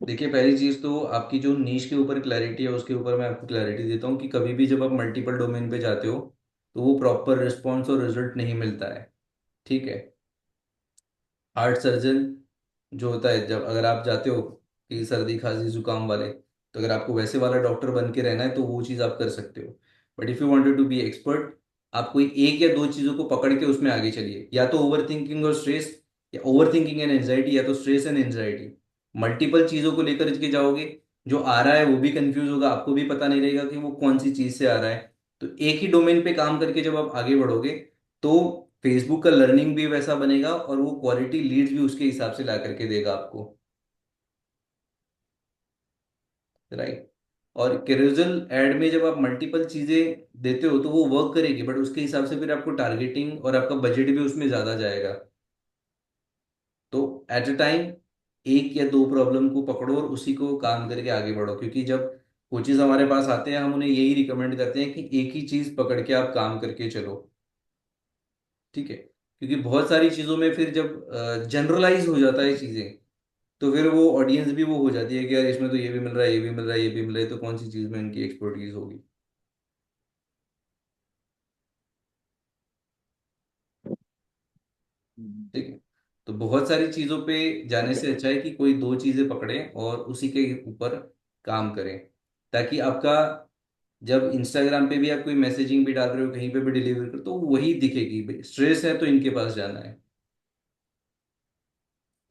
Speaker 4: देखिए पहली चीज तो आपकी जो नीश के ऊपर क्लैरिटी है उसके ऊपर मैं आपको क्लैरिटी देता हूँ कि कभी भी जब आप मल्टीपल डोमेन पे जाते हो तो वो प्रॉपर रिस्पॉन्स और रिजल्ट नहीं मिलता है। ठीक है, हार्ट सर्जन जो होता है, जब अगर आप जाते हो कि सर्दी खांसी जुकाम वाले, तो अगर आपको वैसे वाला डॉक्टर बन के रहना है तो वो चीज़ आप कर सकते हो। But if you wanted to be expert, आप कोई एक या दो चीज़ों को पकड़ के उसमें आगे चलिए, या तो ओवर थिंकिंग और स्ट्रेस, या ओवर थिंकिंग एंड एंजाइटी, या तो स्ट्रेस एंड एंजाइटी। मल्टीपल चीज़ों को लेकर के जाओगे, जो आ रहा है वो भी कंफ्यूज होगा, आपको भी पता नहीं रहेगा कि वो कौन सी चीज़ से आ रहा है। तो एक ही डोमेन पे काम करके जब आप आगे बढ़ोगे तो फेसबुक का लर्निंग भी वैसा बनेगा और वो क्वालिटी लीड्स भी उसके हिसाब से ला करके देगा आपको। राइट, और कैरोजल एड में जब आप मल्टीपल चीजें देते हो तो वो वर्क करेगी, बट उसके हिसाब से फिर आपको टारगेटिंग और आपका बजट भी उसमें ज्यादा जाएगा। तो एट अ टाइम एक या दो प्रॉब्लम को पकड़ो और उसी को काम करके आगे बढ़ो, क्योंकि जब कोचेज हमारे पास आते हैं हम उन्हें यही रिकमेंड करते हैं कि एक ही चीज पकड़ के आप काम करके चलो। ठीक है, क्योंकि बहुत सारी चीजों में फिर जब जनरलाइज हो जाता है चीजें तो फिर वो ऑडियंस भी वो हो जाती है कि यार इसमें तो ये भी मिल रहा है, ये भी मिल रहा है, ये भी मिल रहा है, तो कौन सी चीज में इनकी एक्सपर्टीज होगी। ठीक है, तो बहुत सारी चीजों पे जाने
Speaker 9: Okay.
Speaker 4: से अच्छा है कि कोई दो चीजें पकड़े और उसी के ऊपर काम करें, ताकि आपका जब इंस्टाग्राम पे भी आप कोई मैसेजिंग भी डाल रहे हो, कहीं पे भी डिलीवर कर, तो वही दिखेगी, स्ट्रेस है तो इनके पास जाना है।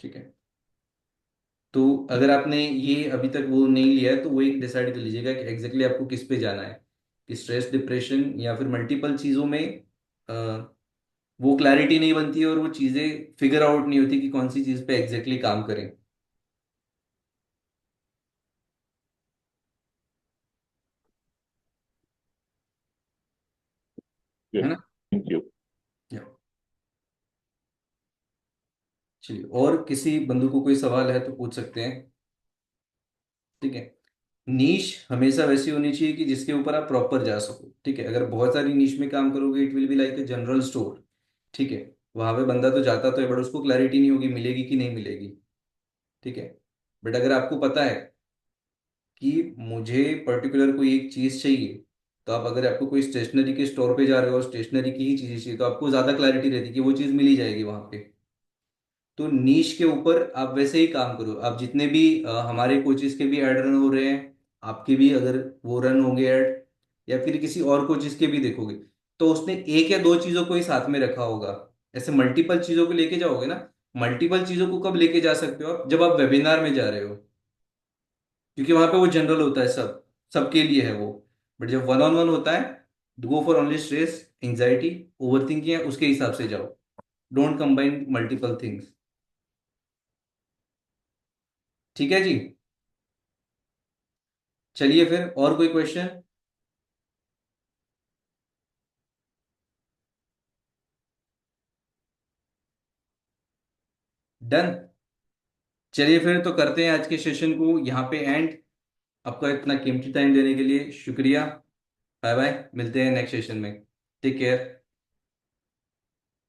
Speaker 4: ठीक है। तो अगर आपने ये अभी तक वो नहीं लिया है, तो वो एक डिसाइड कर लीजिएगा कि एग्जैक्टली आपको किस पे जाना है, कि स्ट्रेस, डिप्रेशन, या फिर मल्टीपल चीजों में अ, वो क्लैरिटी नहीं बनती है और वो चीजें फिगर आउट नहीं होती कि कौन सी चीज पे एग्जैक्टली काम करें। है
Speaker 9: Yes.
Speaker 4: ना?
Speaker 9: Thank you.
Speaker 4: या, चलिए, और किसी बंधु को कोई सवाल है तो पूछ सकते हैं। ठीक है। नीश हमेशा वैसी होनी चाहिए कि जिसके ऊपर आप प्रॉपर जा सको। ठीक है। अगर बहुत सारी नीश में काम करोगे, it will be like a general store. ठीक है। वहां पे बंदा तो जाता तो है, बट उसको क्लैरिटी नहीं होगी मिलेगी कि नहीं मिलेगी। ठीक है। बट अगर आपको पता है कि मुझे पर्टिकुलर कोई एक चीज चाहिए, तो आप, अगर आपको कोई स्टेशनरी के स्टोर पे जा रहे हो, स्टेशनरी की ही चीजें चाहिए, तो आपको ज्यादा क्लैरिटी रहती है कि वो चीज मिली जाएगी वहां पे। तो नीश के ऊपर आप वैसे ही काम करो। आप जितने भी हमारे कोचेस के भी ऐड रन हो रहे हैं, आपके भी अगर वो रन होंगे ऐड, या फिर किसी और कोचेस के भी देखोगे, तो उसने एक या दो चीजों को ही साथ में रखा होगा। ऐसे मल्टीपल चीजों को लेके जाओगे ना। मल्टीपल चीजों को कब लेके जा सकते हो आप? जब आप वेबिनार में जा रहे हो, क्योंकि वहां पे वो जनरल होता है, सबके लिए है वो। बट जब वन ऑन वन होता है, go for only stress, anxiety, over thinking है, उसके हिसाब से जाओ। Don't combine multiple things. ठीक है जी। चलिए फिर, और कोई क्वेश्चन? डन। चलिए फिर, तो करते हैं आज के सेशन को यहाँ पे एंड। आपका इतना कीमती टाइम देने के लिए शुक्रिया। बाय बाय, मिलते हैं नेक्स्ट सेशन में। Take care.